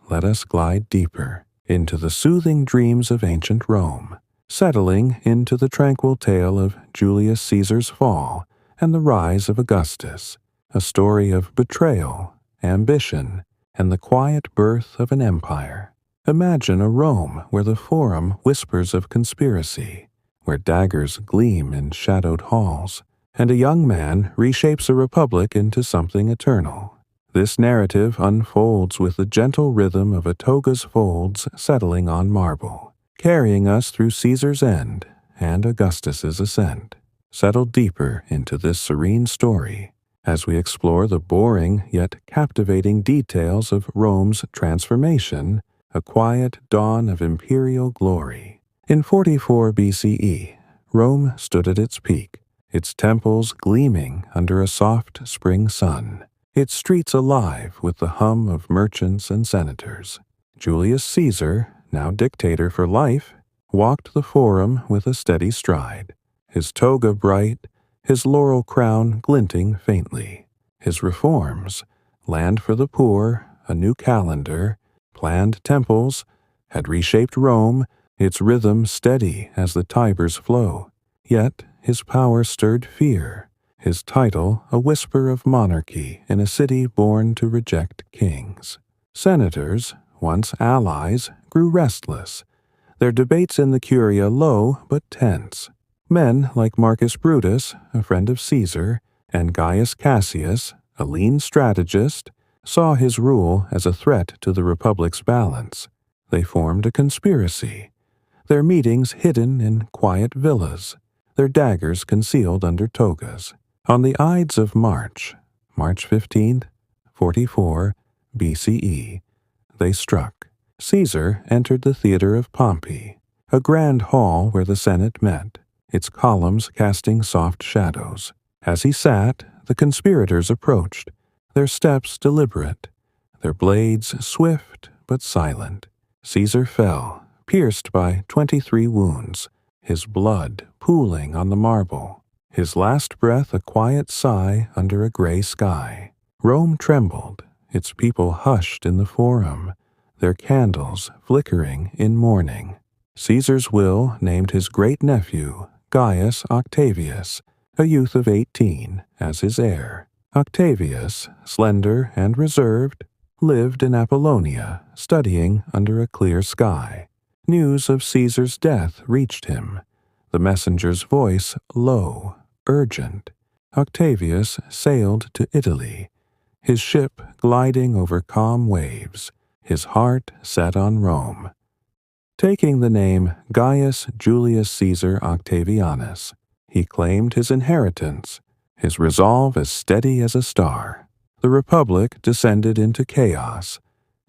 Let us glide deeper into the soothing dreams of ancient Rome, settling into the tranquil tale of Julius Caesar's fall and the rise of Augustus, a story of betrayal, ambition, and the quiet birth of an empire. Imagine a Rome where the Forum whispers of conspiracy, where daggers gleam in shadowed halls, and a young man reshapes a republic into something eternal. This narrative unfolds with the gentle rhythm of a toga's folds settling on marble, carrying us through Caesar's end and Augustus's ascent. Settle deeper into this serene story as we explore the boring yet captivating details of Rome's transformation, a quiet dawn of imperial glory. In 44 BCE, Rome stood at its peak, its temples gleaming under a soft spring sun, its streets alive with the hum of merchants and senators. Julius Caesar, now dictator for life, walked the forum with a steady stride, his toga bright, his laurel crown glinting faintly. His reforms, land for the poor, a new calendar, planned temples, had reshaped Rome, its rhythm steady as the Tiber's flow. Yet his power stirred fear, his title a whisper of monarchy in a city born to reject kings. Senators, once allies, grew restless, their debates in the Curia low but tense. Men like Marcus Brutus, a friend of Caesar, and Gaius Cassius, a lean strategist, saw his rule as a threat to the Republic's balance. They formed a conspiracy, their meetings hidden in quiet villas, their daggers concealed under togas. On the Ides of March, March 15th, 44 BCE, they struck. Caesar entered the theater of Pompey, a grand hall where the Senate met, its columns casting soft shadows. As he sat, the conspirators approached, their steps deliberate, their blades swift but silent. Caesar fell, pierced by 23 wounds, his blood pooling on the marble, his last breath a quiet sigh under a gray sky. Rome trembled, its people hushed in the forum, their candles flickering in mourning. Caesar's will named his great-nephew, Gaius Octavius, a youth of 18, as his heir. Octavius, slender and reserved, lived in Apollonia, studying under a clear sky. News of Caesar's death reached him, the messenger's voice low, urgent. Octavius sailed to Italy, his ship gliding over calm waves, his heart set on Rome. Taking the name Gaius Julius Caesar Octavianus, he claimed his inheritance, his resolve as steady as a star. The Republic descended into chaos,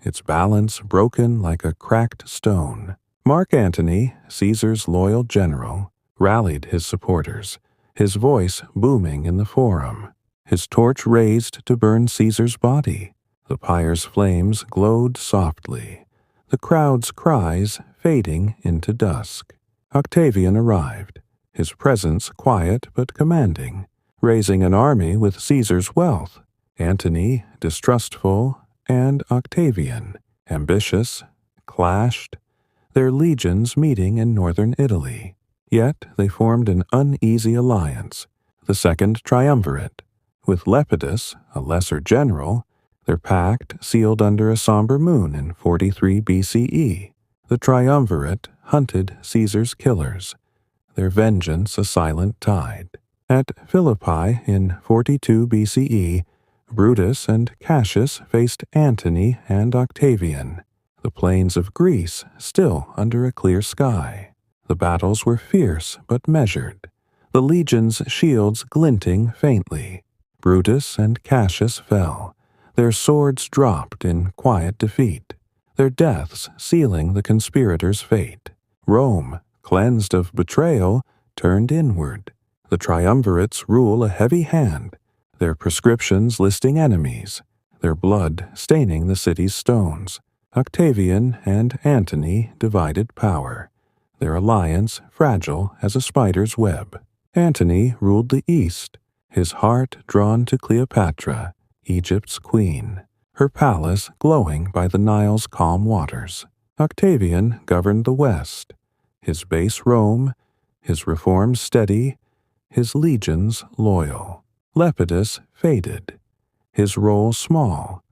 its balance broken like a cracked stone. Mark Antony, Caesar's loyal general, rallied his supporters, his voice booming in the forum, his torch raised to burn Caesar's body. The pyre's flames glowed softly, the crowd's cries fading into dusk. Octavian arrived, his presence quiet but commanding, raising an army with Caesar's wealth. Antony, distrustful, and Octavian, ambitious, clashed, their legions meeting in northern Italy. Yet they formed an uneasy alliance, the Second Triumvirate. With Lepidus, a lesser general, their pact sealed under a somber moon in 43 BCE. The Triumvirate hunted Caesar's killers, their vengeance a silent tide. At Philippi in 42 BCE, Brutus and Cassius faced Antony and Octavian, the plains of Greece still under a clear sky. The battles were fierce but measured, the legions' shields glinting faintly. Brutus and Cassius fell, their swords dropped in quiet defeat, their deaths sealing the conspirators' fate. Rome, cleansed of betrayal, turned inward. The triumvirates rule a heavy hand, their prescriptions listing enemies, their blood staining the city's stones. Octavian and Antony divided power, their alliance fragile as a spider's web. Antony ruled the east, his heart drawn to Cleopatra, Egypt's queen, her palace glowing by the Nile's calm waters. Octavian governed the west, his base Rome, his reforms steady, his legions loyal. Lepidus faded, his role small,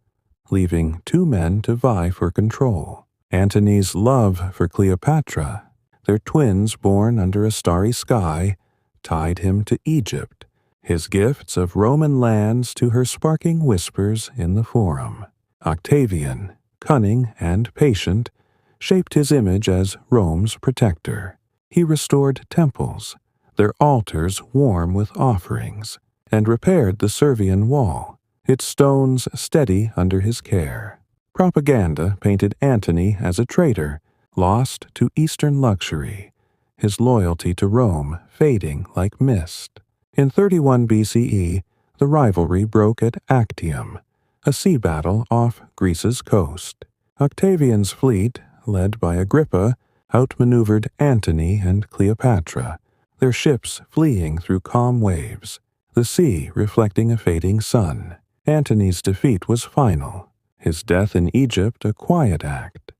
leaving 2 men to vie for control. Antony's love for Cleopatra, their twins born under a starry sky, tied him to Egypt, his gifts of Roman lands to her sparking whispers in the forum. Octavian, cunning and patient, shaped his image as Rome's protector. He restored temples, their altars warm with offerings, and repaired the Servian wall, its stones steady under his care. Propaganda painted Antony as a traitor, lost to Eastern luxury, his loyalty to Rome fading like mist. In 31 BCE, the rivalry broke at Actium, a sea battle off Greece's coast. Octavian's fleet, led by Agrippa, outmaneuvered Antony and Cleopatra, their ships fleeing through calm waves, the sea reflecting a fading sun. Antony's defeat was final, his death in Egypt a quiet act,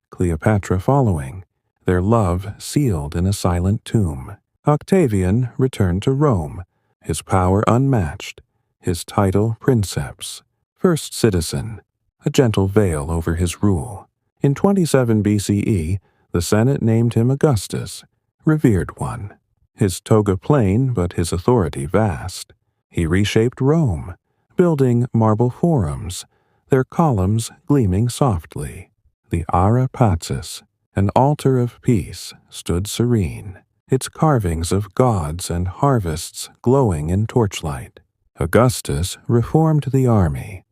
Cleopatra following, their love sealed in a silent tomb. Octavian returned to Rome, his power unmatched, his title princeps, first citizen, a gentle veil over his rule. In 27 BCE, the Senate named him Augustus, revered one. His toga plain, but his authority vast. He reshaped Rome, building marble forums, their columns gleaming softly. The Ara Pacis, an altar of peace, stood serene, its carvings of gods and harvests glowing in torchlight. Augustus reformed the army,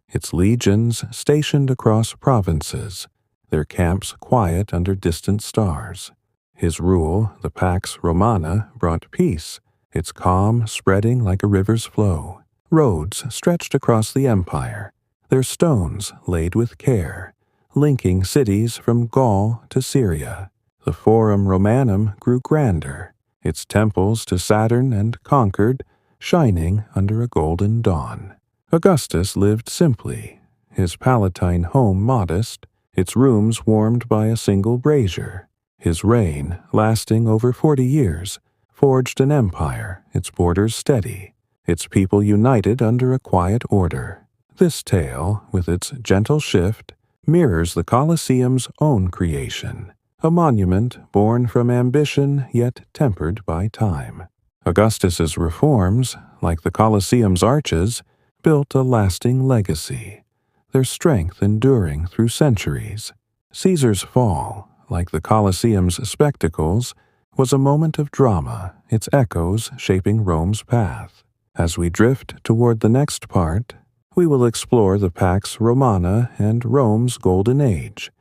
its legions stationed across provinces, their camps quiet under distant stars. His rule, the Pax Romana, brought peace, its calm spreading like a river's flow. Roads stretched across the empire, their stones laid with care, linking cities from Gaul to Syria. The Forum Romanum grew grander, its temples to Saturn and Concord shining under a golden dawn. Augustus lived simply, his Palatine home modest, its rooms warmed by a single brazier. His reign, lasting over 40 years, forged an empire, its borders steady, its people united under a quiet order. This tale, with its gentle shift, mirrors the Colosseum's own creation, a monument born from ambition yet tempered by time. Augustus's reforms, like the Colosseum's arches, built a lasting legacy, their strength enduring through centuries. Caesar's fall, like the Colosseum's spectacles, was a moment of drama, its echoes shaping Rome's path. As we drift toward the next part, we will explore the Pax Romana and Rome's Golden Age,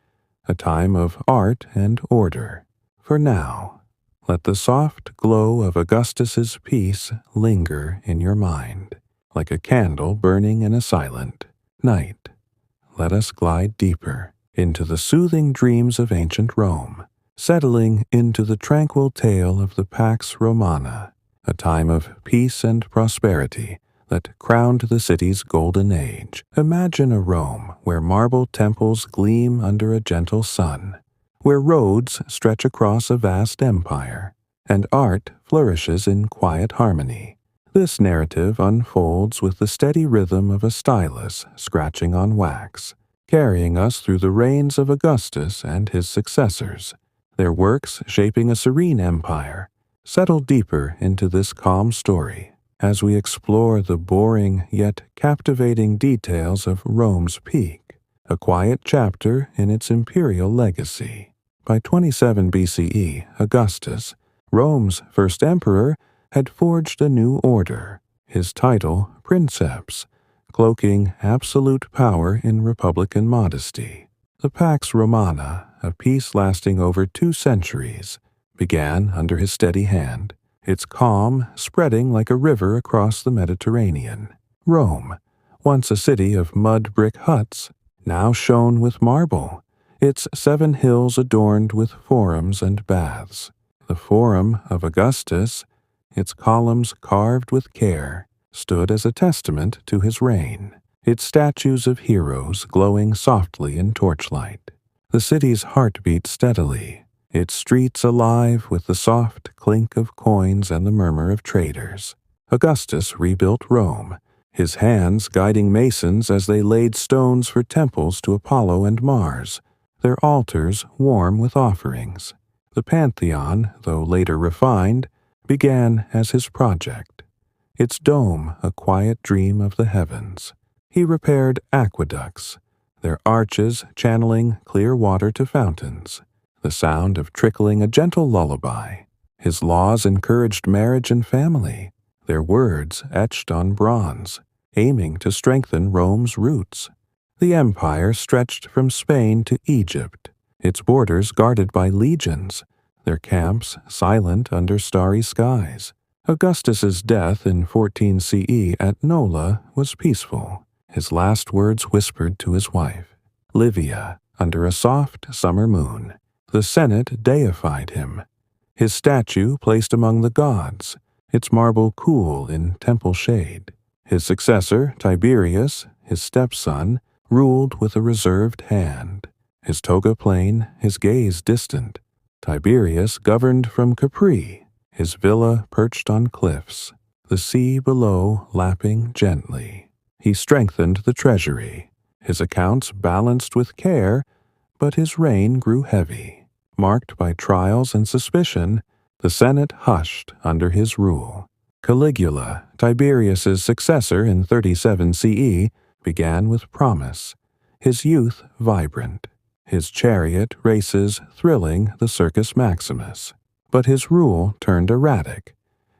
a time of art and order. For now, let the soft glow of Augustus's peace linger in your mind, like a candle burning in a silent night. Let us glide deeper into the soothing dreams of ancient Rome, settling into the tranquil tale of the Pax Romana, a time of peace and prosperity that crowned the city's golden age. Imagine a Rome where marble temples gleam under a gentle sun, where roads stretch across a vast empire, and art flourishes in quiet harmony. This narrative unfolds with the steady rhythm of a stylus scratching on wax, carrying us through the reigns of Augustus and his successors, their works shaping a serene empire. Settle deeper into this calm story as we explore the boring yet captivating details of Rome's peak, a quiet chapter in its imperial legacy. By 27 BCE, Augustus, Rome's first emperor, had forged a new order, his title princeps, cloaking absolute power in republican modesty. The Pax Romana, a peace lasting over 2 centuries, began under his steady hand, its calm spreading like a river across the Mediterranean. Rome, once a city of mud brick huts, now shone with marble, its 7 hills adorned with forums and baths. The Forum of Augustus, its columns carved with care, stood as a testament to his reign, its statues of heroes glowing softly in torchlight. The city's heart beat steadily, its streets alive with the soft clink of coins and the murmur of traders. Augustus rebuilt Rome, his hands guiding masons as they laid stones for temples to Apollo and Mars, their altars warm with offerings. The Pantheon, though later refined, began as his project, its dome a quiet dream of the heavens. He repaired aqueducts, their arches channeling clear water to fountains, the sound of trickling a gentle lullaby. His laws encouraged marriage and family, their words etched on bronze, aiming to strengthen Rome's roots. The empire stretched from Spain to Egypt, its borders guarded by legions, their camps silent under starry skies. Augustus's death in 14 CE at Nola was peaceful, his last words whispered to his wife. Livia, under a soft summer moon. The Senate deified him. His statue placed among the gods, its marble cool in temple shade. His successor, Tiberius, his stepson, ruled with a reserved hand. His toga plain, his gaze distant. Tiberius governed from Capri, his villa perched on cliffs, the sea below lapping gently. He strengthened the treasury, his accounts balanced with care, but his reign grew heavy. Marked by trials and suspicion, the Senate hushed under his rule. Caligula, Tiberius's successor in 37 CE, began with promise, his youth vibrant, his chariot races thrilling the Circus Maximus. But his rule turned erratic,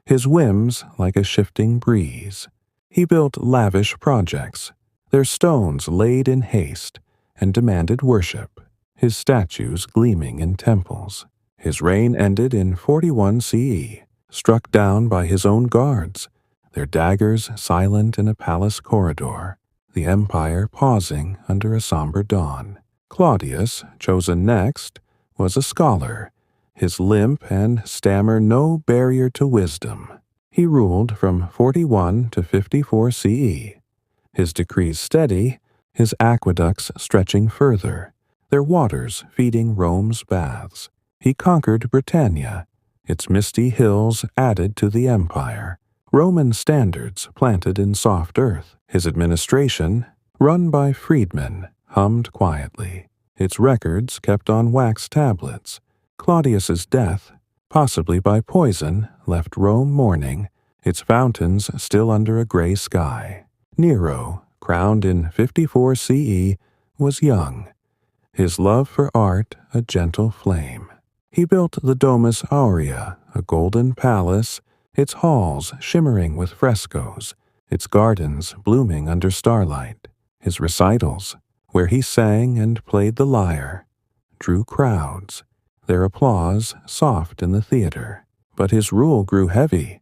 his whims like a shifting breeze. He built lavish projects, their stones laid in haste, and demanded worship, his statues gleaming in temples. His reign ended in 41 CE, struck down by his own guards, their daggers silent in a palace corridor, the empire pausing under a somber dawn. Claudius, chosen next, was a scholar, his limp and stammer no barrier to wisdom. He ruled from 41 to 54 CE, his decrees steady, his aqueducts stretching further, their waters feeding Rome's baths. He conquered Britannia, its misty hills added to the empire, Roman standards planted in soft earth. His administration, run by freedmen, hummed quietly, its records kept on wax tablets. Claudius's death, possibly by poison, left Rome mourning, its fountains still under a gray sky. Nero, crowned in 54 CE, was young, his love for art a gentle flame. He built the Domus Aurea, a golden palace, its halls shimmering with frescoes, its gardens blooming under starlight. His recitals, where he sang and played the lyre, drew crowds, their applause soft in the theater. But his rule grew heavy,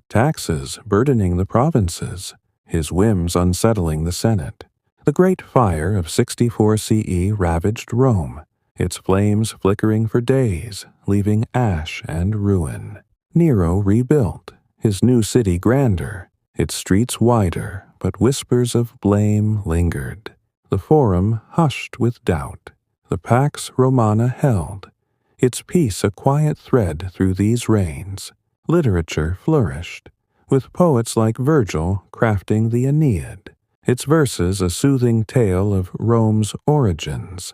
taxes burdening the provinces, his whims unsettling the Senate. The Great Fire of 64 CE ravaged Rome, its flames flickering for days, leaving ash and ruin. Nero rebuilt, his new city grander, its streets wider, but whispers of blame lingered. The Forum hushed with doubt. The Pax Romana held, its peace a quiet thread through these reigns. Literature flourished, with poets like Virgil crafting the Aeneid, its verses a soothing tale of Rome's origins,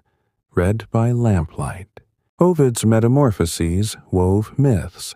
read by lamplight. Ovid's Metamorphoses wove myths,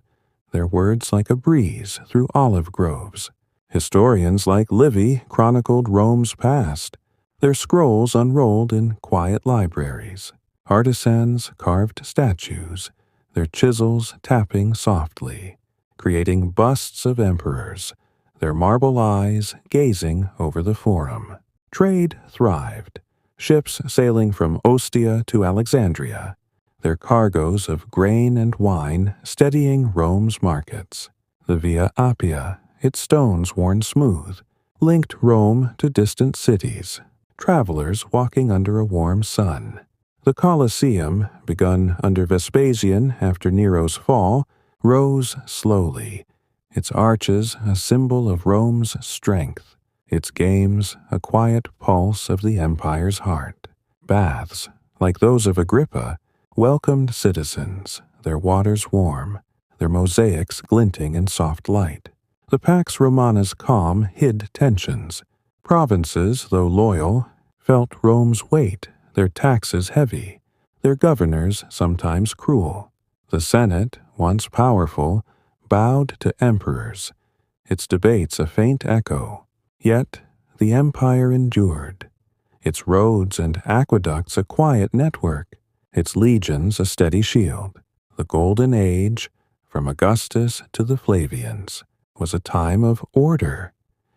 their words like a breeze through olive groves. Historians like Livy chronicled Rome's past, their scrolls unrolled in quiet libraries. Artisans carved statues, their chisels tapping softly, creating busts of emperors, their marble eyes gazing over the Forum. Trade thrived, ships sailing from Ostia to Alexandria, their cargoes of grain and wine steadying Rome's markets. The Via Appia, its stones worn smooth, linked Rome to distant cities, travelers walking under a warm sun. The Colosseum, begun under Vespasian after Nero's fall, rose slowly, its arches a symbol of Rome's strength, its games a quiet pulse of the empire's heart. Baths, like those of Agrippa, welcomed citizens, their waters warm, their mosaics glinting in soft light. The Pax Romana's calm hid tensions. Provinces, though loyal, felt Rome's weight, their taxes heavy, their governors sometimes cruel. The Senate, once powerful, bowed to emperors, its debates a faint echo. Yet the empire endured, its roads and aqueducts a quiet network, its legions a steady shield. The Golden Age, from Augustus to the Flavians, was a time of order,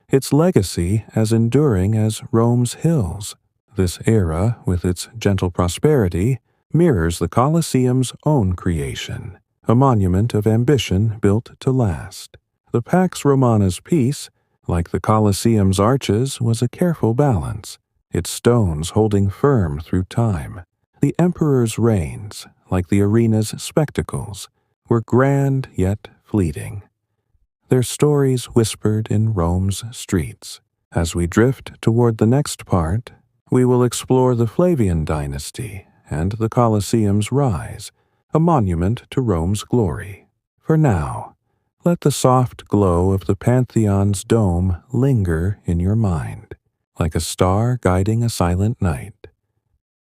its legacy as enduring as Rome's hills. This era, with its gentle prosperity, mirrors the Colosseum's own creation, a monument of ambition built to last. The Pax Romana's peace, like the Colosseum's arches, was a careful balance, its stones holding firm through time. The emperor's reigns, like the arena's spectacles, were grand yet fleeting, their stories whispered in Rome's streets. As we drift toward the next part, we will explore the Flavian dynasty and the Colosseum's rise, a monument to Rome's glory. For now, let the soft glow of the Pantheon's dome linger in your mind, like a star guiding a silent night.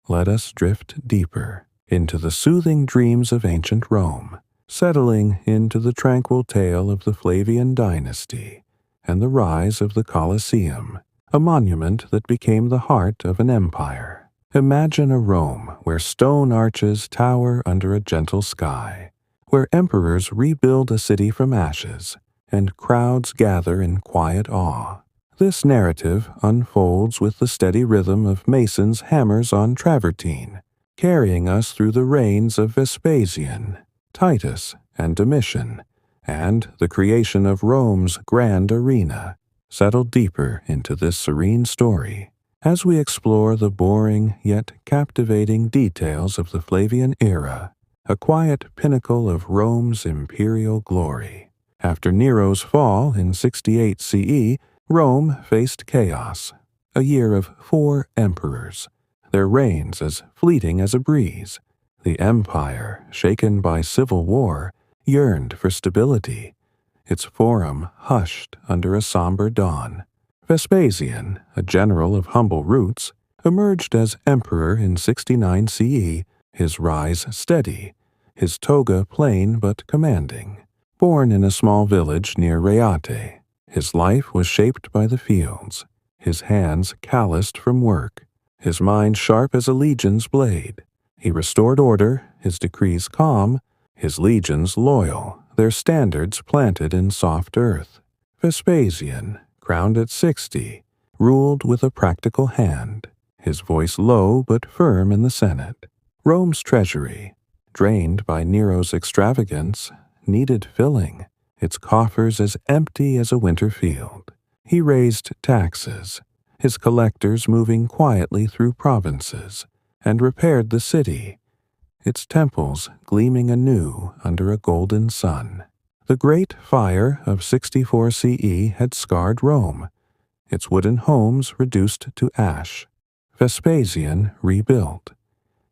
Let us drift deeper into the soothing dreams of ancient Rome, settling into the tranquil tale of the Flavian dynasty and the rise of the Colosseum, a monument that became the heart of an empire. Imagine a Rome where stone arches tower under a gentle sky, where emperors rebuild a city from ashes, and crowds gather in quiet awe. This narrative unfolds with the steady rhythm of masons' hammers on travertine, carrying us through the reigns of Vespasian, Titus, and Domitian, and the creation of Rome's grand arena. Settle deeper into this serene story as we explore the boring yet captivating details of the Flavian era, a quiet pinnacle of Rome's imperial glory. After Nero's fall in 68 CE, Rome faced chaos, a year of 4 emperors, their reigns as fleeting as a breeze. The empire, shaken by civil war, yearned for stability, its forum hushed under a somber dawn. Vespasian, a general of humble roots, emerged as emperor in 69 CE, his rise steady, his toga plain but commanding. Born in a small village near Reate, his life was shaped by the fields, his hands calloused from work, his mind sharp as a legion's blade. He restored order, his decrees calm, his legions loyal, their standards planted in soft earth. Vespasian, crowned at 60, ruled with a practical hand, his voice low but firm in the Senate. Rome's treasury, drained by Nero's extravagance, needed filling, its coffers as empty as a winter field. He raised taxes, his collectors moving quietly through provinces, and repaired the city, its temples gleaming anew under a golden sun. The Great Fire of 64 CE had scarred Rome, its wooden homes reduced to ash. Vespasian rebuilt,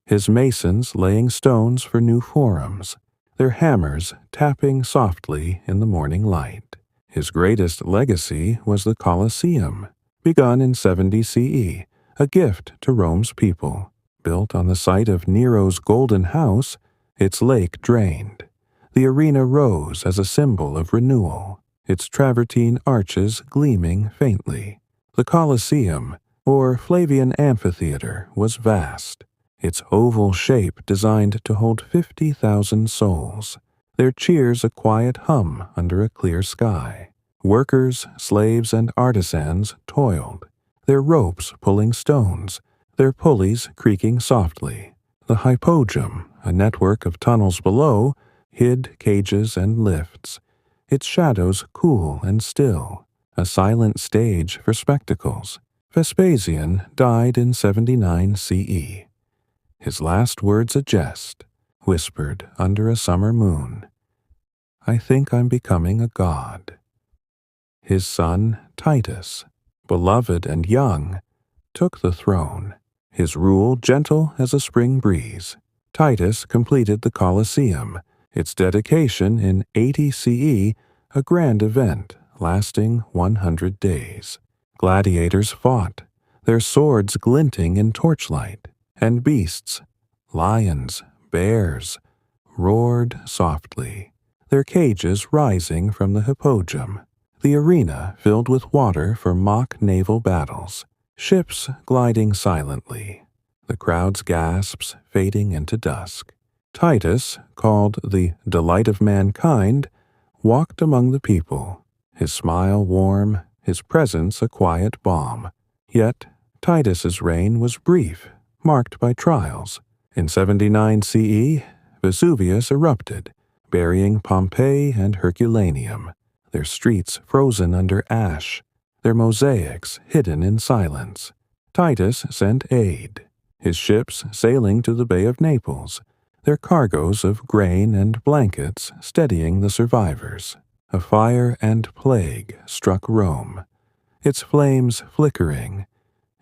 his masons laying stones for new forums, their hammers tapping softly in the morning light. His greatest legacy was the Colosseum, begun in 70 CE, a gift to Rome's people. Built on the site of Nero's Golden House, its lake drained. The arena rose as a symbol of renewal, its travertine arches gleaming faintly. The Colosseum, or Flavian Amphitheater, was vast, its oval shape designed to hold 50,000 souls, their cheers a quiet hum under a clear sky. Workers, slaves, and artisans toiled, their ropes pulling stones, their pulleys creaking softly. The hypogum, a network of tunnels below, hid cages and lifts, its shadows cool and still, a silent stage for spectacles. Vespasian died in 79 CE. His last words a jest, whispered under a summer moon. I think I'm becoming a god. His son, Titus, beloved and young, took the throne, his rule gentle as a spring breeze. Titus completed the Colosseum, its dedication in 80 CE, a grand event lasting 100 days. Gladiators fought, their swords glinting in torchlight, and beasts, lions, bears, roared softly, their cages rising from the hippodrome. The arena filled with water for mock naval battles, ships gliding silently, the crowd's gasps fading into dusk. Titus, called the delight of mankind, walked among the people, his smile warm, his presence a quiet balm. Yet Titus's reign was brief, marked by trials. In 79 CE, Vesuvius erupted, burying Pompeii and Herculaneum, their streets frozen under ash, their mosaics hidden in silence. Titus sent aid, his ships sailing to the Bay of Naples, their cargoes of grain and blankets steadying the survivors. A fire and plague struck Rome, its flames flickering,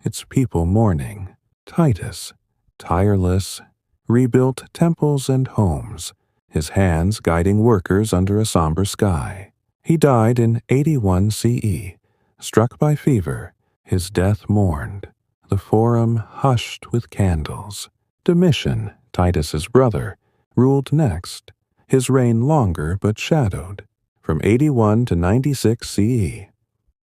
its people mourning. Titus, tireless, rebuilt temples and homes, his hands guiding workers under a somber sky. He died in 81 CE, struck by fever, his death mourned. The forum hushed with candles. Domitian, Titus's brother, ruled next, his reign longer but shadowed, from 81 to 96 CE.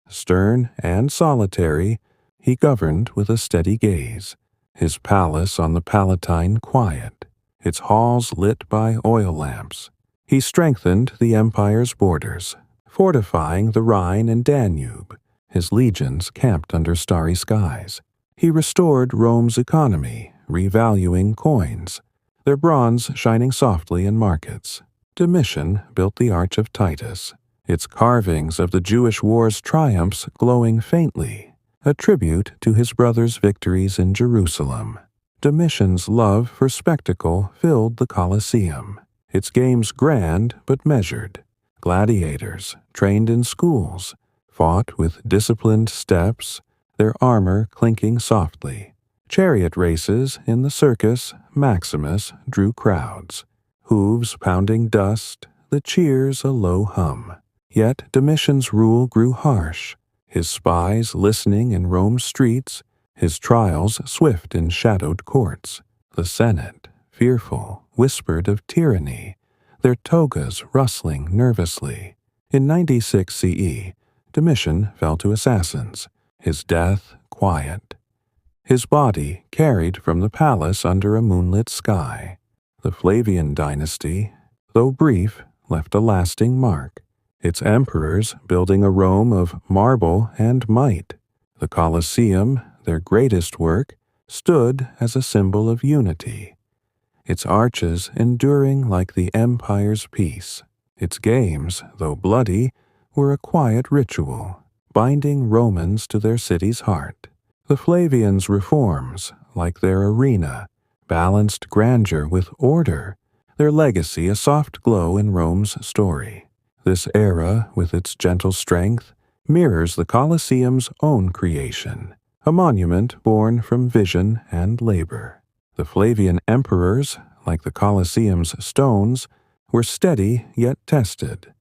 Stern and solitary, he governed with a steady gaze, his palace on the Palatine quiet, its halls lit by oil lamps. He strengthened the empire's borders, fortifying the Rhine and Danube, his legions camped under starry skies. He restored Rome's economy, revaluing coins, their bronze shining softly in markets. Domitian built the Arch of Titus, its carvings of the Jewish war's triumphs glowing faintly, a tribute to his brother's victories in Jerusalem. Domitian's love for spectacle filled the Colosseum, its games grand but measured. Gladiators, trained in schools, fought with disciplined steps, their armor clinking softly. Chariot races in the Circus Maximus drew crowds, hooves pounding dust, the cheers a low hum. Yet Domitian's rule grew harsh, his spies listening in Rome's streets, his trials swift in shadowed courts. The Senate, fearful, whispered of tyranny, their togas rustling nervously. In 96 CE, Domitian fell to assassins, his death quiet. His body carried from the palace under a moonlit sky. The Flavian dynasty, though brief, left a lasting mark, its emperors building a Rome of marble and might. The Colosseum, their greatest work, stood as a symbol of unity, its arches enduring like the empire's peace. Its games, though bloody, were a quiet ritual, binding Romans to their city's heart. The Flavians' reforms, like their arena, balanced grandeur with order, their legacy a soft glow in Rome's story. This era, with its gentle strength, mirrors the Colosseum's own creation, a monument born from vision and labor. The Flavian emperors, like the Colosseum's stones, were steady yet tested,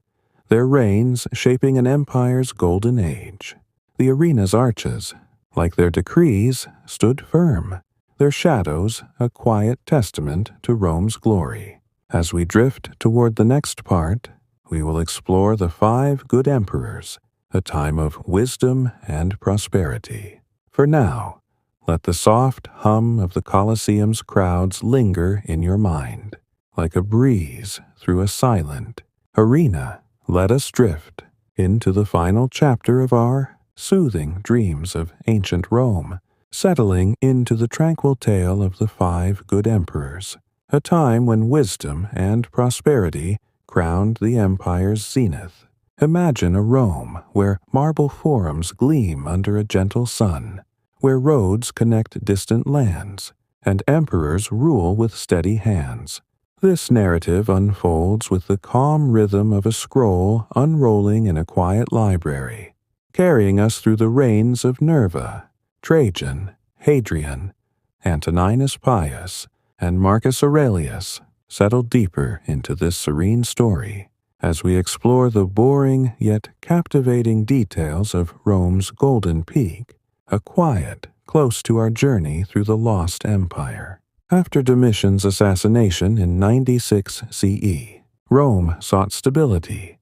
their reigns shaping an empire's golden age. The arena's arches, like their decrees, stood firm, their shadows a quiet testament to Rome's glory. As we drift toward the next part, we will explore the 5 good emperors, a time of wisdom and prosperity. For now, let the soft hum of the Colosseum's crowds linger in your mind. Like a breeze through a silent arena, let us drift into the final chapter of our soothing dreams of ancient Rome, settling into the tranquil tale of the 5 good emperors, a time when wisdom and prosperity crowned the empire's zenith. Imagine a Rome where marble forums gleam under a gentle sun, where roads connect distant lands, and emperors rule with steady hands. This narrative unfolds with the calm rhythm of a scroll unrolling in a quiet library, carrying us through the reigns of Nerva, Trajan, Hadrian, Antoninus Pius, and Marcus Aurelius. Settle deeper into this serene story as we explore the boring yet captivating details of Rome's Golden Peak, a quiet, close to our journey through the lost empire. After Domitian's assassination in 96 CE, Rome sought stability.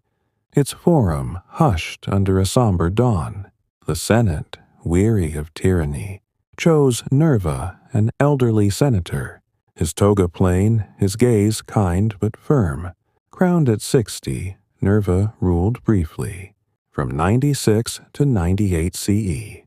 Its forum hushed under a somber dawn. The Senate, weary of tyranny, chose Nerva, an elderly senator, his toga plain, his gaze kind but firm. Crowned at 60, Nerva ruled briefly, from 96 to 98 CE.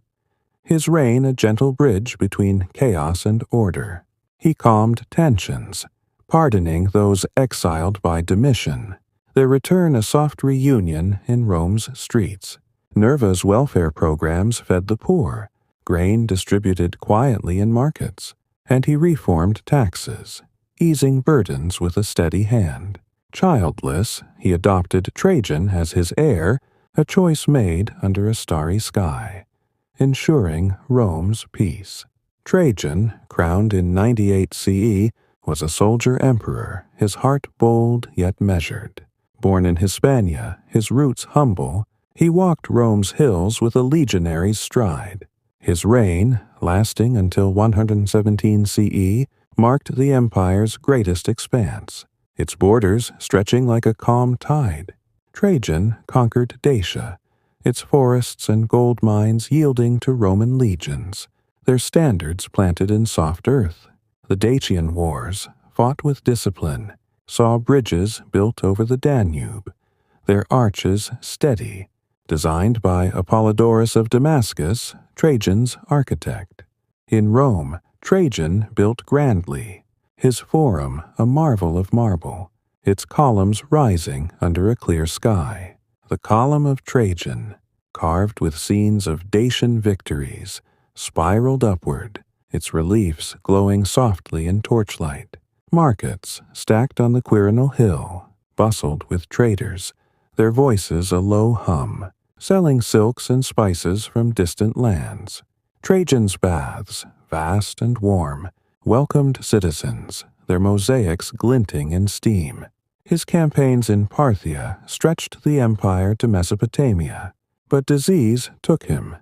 His reign a gentle bridge between chaos and order. He calmed tensions, pardoning those exiled by Domitian, their return a soft reunion in Rome's streets. Nerva's welfare programs fed the poor, grain distributed quietly in markets, and he reformed taxes, easing burdens with a steady hand. Childless, he adopted Trajan as his heir, a choice made under a starry sky, ensuring Rome's peace. Trajan, crowned in 98 CE, was a soldier emperor, his heart bold yet measured. Born in Hispania, his roots humble, he walked Rome's hills with a legionary's stride. His reign, lasting until 117 CE, marked the empire's greatest expanse, its borders stretching like a calm tide. Trajan conquered Dacia, its forests and gold mines yielding to Roman legions, their standards planted in soft earth. The Dacian Wars, fought with discipline, saw bridges built over the Danube, their arches steady, designed by Apollodorus of Damascus, Trajan's architect. In Rome, Trajan built grandly, his forum a marvel of marble, its columns rising under a clear sky. The Column of Trajan, carved with scenes of Dacian victories, spiraled upward, its reliefs glowing softly in torchlight. Markets, stacked on the Quirinal hill, bustled with traders, their voices a low hum, selling silks and spices from distant lands. Trajan's baths, vast and warm, welcomed citizens, their mosaics glinting in steam. His campaigns in Parthia stretched the empire to Mesopotamia, but disease took him.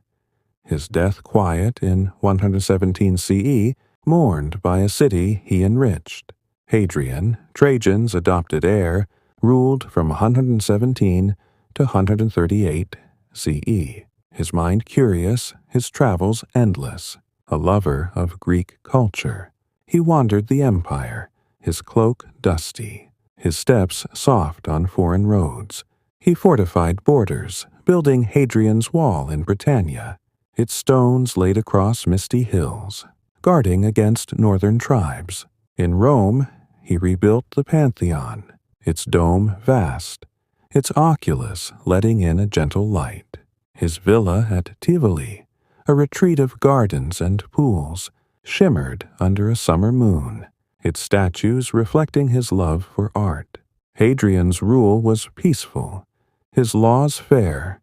His death quiet in 117 CE, mourned by a city he enriched. Hadrian, Trajan's adopted heir, ruled from 117 to 138 CE, his mind curious, his travels endless. A lover of Greek culture, he wandered the empire, his cloak dusty, his steps soft on foreign roads. He fortified borders, building Hadrian's Wall in Britannia, its stones laid across misty hills, guarding against northern tribes. In Rome, he rebuilt the Pantheon, its dome vast, its oculus letting in a gentle light. His villa at Tivoli, a retreat of gardens and pools, shimmered under a summer moon, its statues reflecting his love for art. Hadrian's rule was peaceful, his laws fair,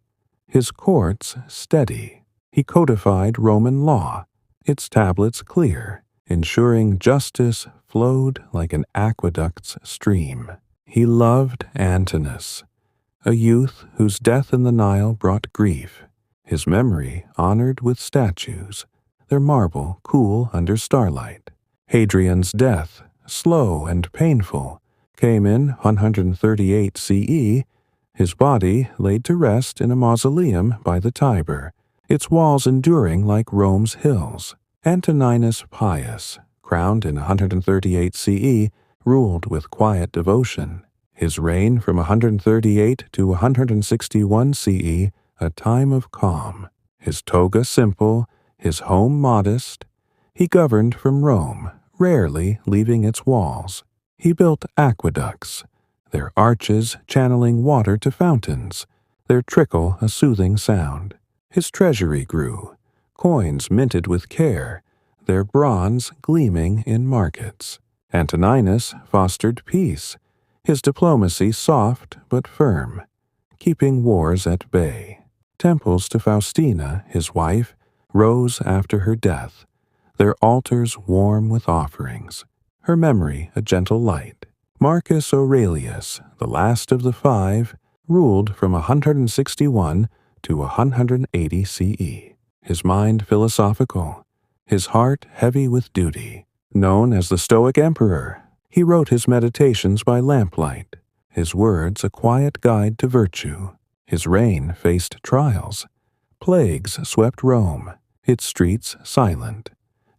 his courts steady. He codified Roman law, its tablets clear, ensuring justice flowed like an aqueduct's stream. He loved Antinous, a youth whose death in the Nile brought grief, his memory honored with statues, their marble cool under starlight. Hadrian's death, slow and painful, came in 138 CE, his body laid to rest in a mausoleum by the Tiber, its walls enduring like Rome's hills. Antoninus Pius, crowned in 138 CE, ruled with quiet devotion. His reign from 138 to 161 CE, a time of calm. His toga simple, his home modest. He governed from Rome, rarely leaving its walls. He built aqueducts, their arches channeling water to fountains, their trickle a soothing sound. His treasury grew, coins minted with care, their bronze gleaming in markets. Antoninus fostered peace, his diplomacy soft but firm, keeping wars at bay. Temples to Faustina, his wife, rose after her death, their altars warm with offerings, her memory a gentle light. Marcus Aurelius, the last of the five, ruled from 161 to 180 CE, his mind philosophical, his heart heavy with duty. Known as the Stoic Emperor, he wrote his meditations by lamplight, his words a quiet guide to virtue. His reign faced trials. Plagues swept Rome, its streets silent,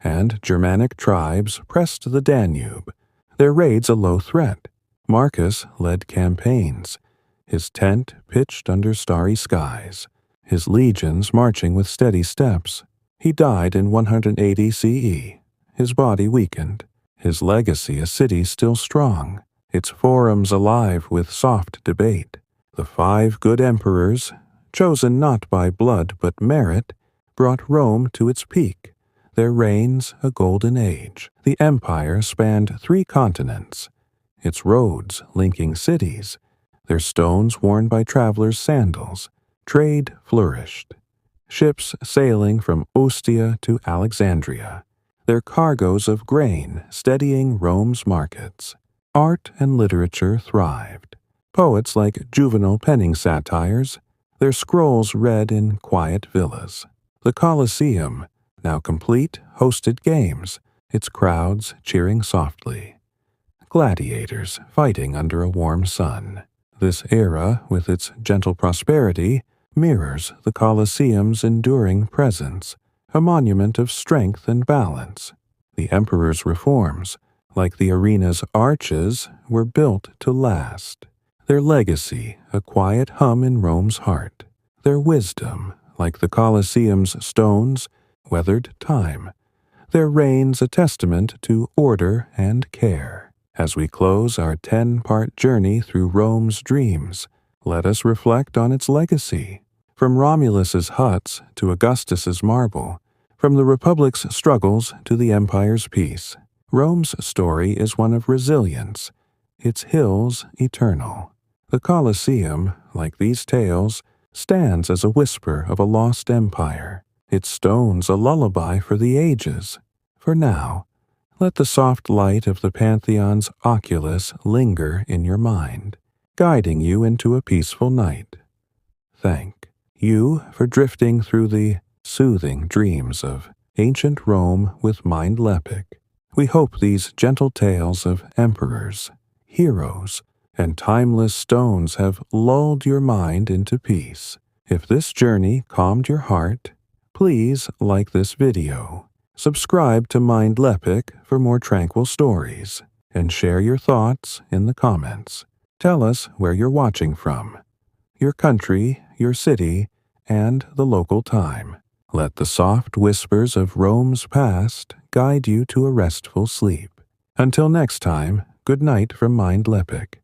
and Germanic tribes pressed the Danube, their raids a low threat. Marcus led campaigns, his tent pitched under starry skies, his legions marching with steady steps. He died in 180 CE, his body weakened, his legacy a city still strong, its forums alive with soft debate. The 5 good emperors, chosen not by blood but merit, brought Rome to its peak, their reigns a golden age. The empire spanned 3 continents, its roads linking cities, their stones worn by travelers' sandals. Trade flourished. Ships sailing from Ostia to Alexandria, their cargoes of grain steadying Rome's markets. Art and literature thrived. Poets like Juvenal penning satires, their scrolls read in quiet villas. The Colosseum, now complete, hosted games, its crowds cheering softly. Gladiators fighting under a warm sun. This era, with its gentle prosperity, mirrors the Colosseum's enduring presence, a monument of strength and balance. The emperor's reforms, like the arena's arches, were built to last. Their legacy, a quiet hum in Rome's heart. Their wisdom, like the Colosseum's stones, weathered time. Their reigns a testament to order and care. As we close our 10-part journey through Rome's dreams, let us reflect on its legacy. From Romulus's huts to Augustus's marble, from the Republic's struggles to the Empire's peace, Rome's story is one of resilience, its hills eternal. The Colosseum, like these tales, stands as a whisper of a lost empire, its stones a lullaby for the ages. For now, let the soft light of the Pantheon's oculus linger in your mind, guiding you into a peaceful night. Thank you for drifting through the soothing dreams of ancient Rome with Mindleapic. We hope these gentle tales of emperors, heroes, and timeless stones have lulled your mind into peace. If this journey calmed your heart, please like this video, subscribe to Mindleapic for more tranquil stories, and share your thoughts in the comments. Tell us where you're watching from, your country, your city, and the local time. Let the soft whispers of Rome's past guide you to a restful sleep. Until next time, good night from Mindleapic.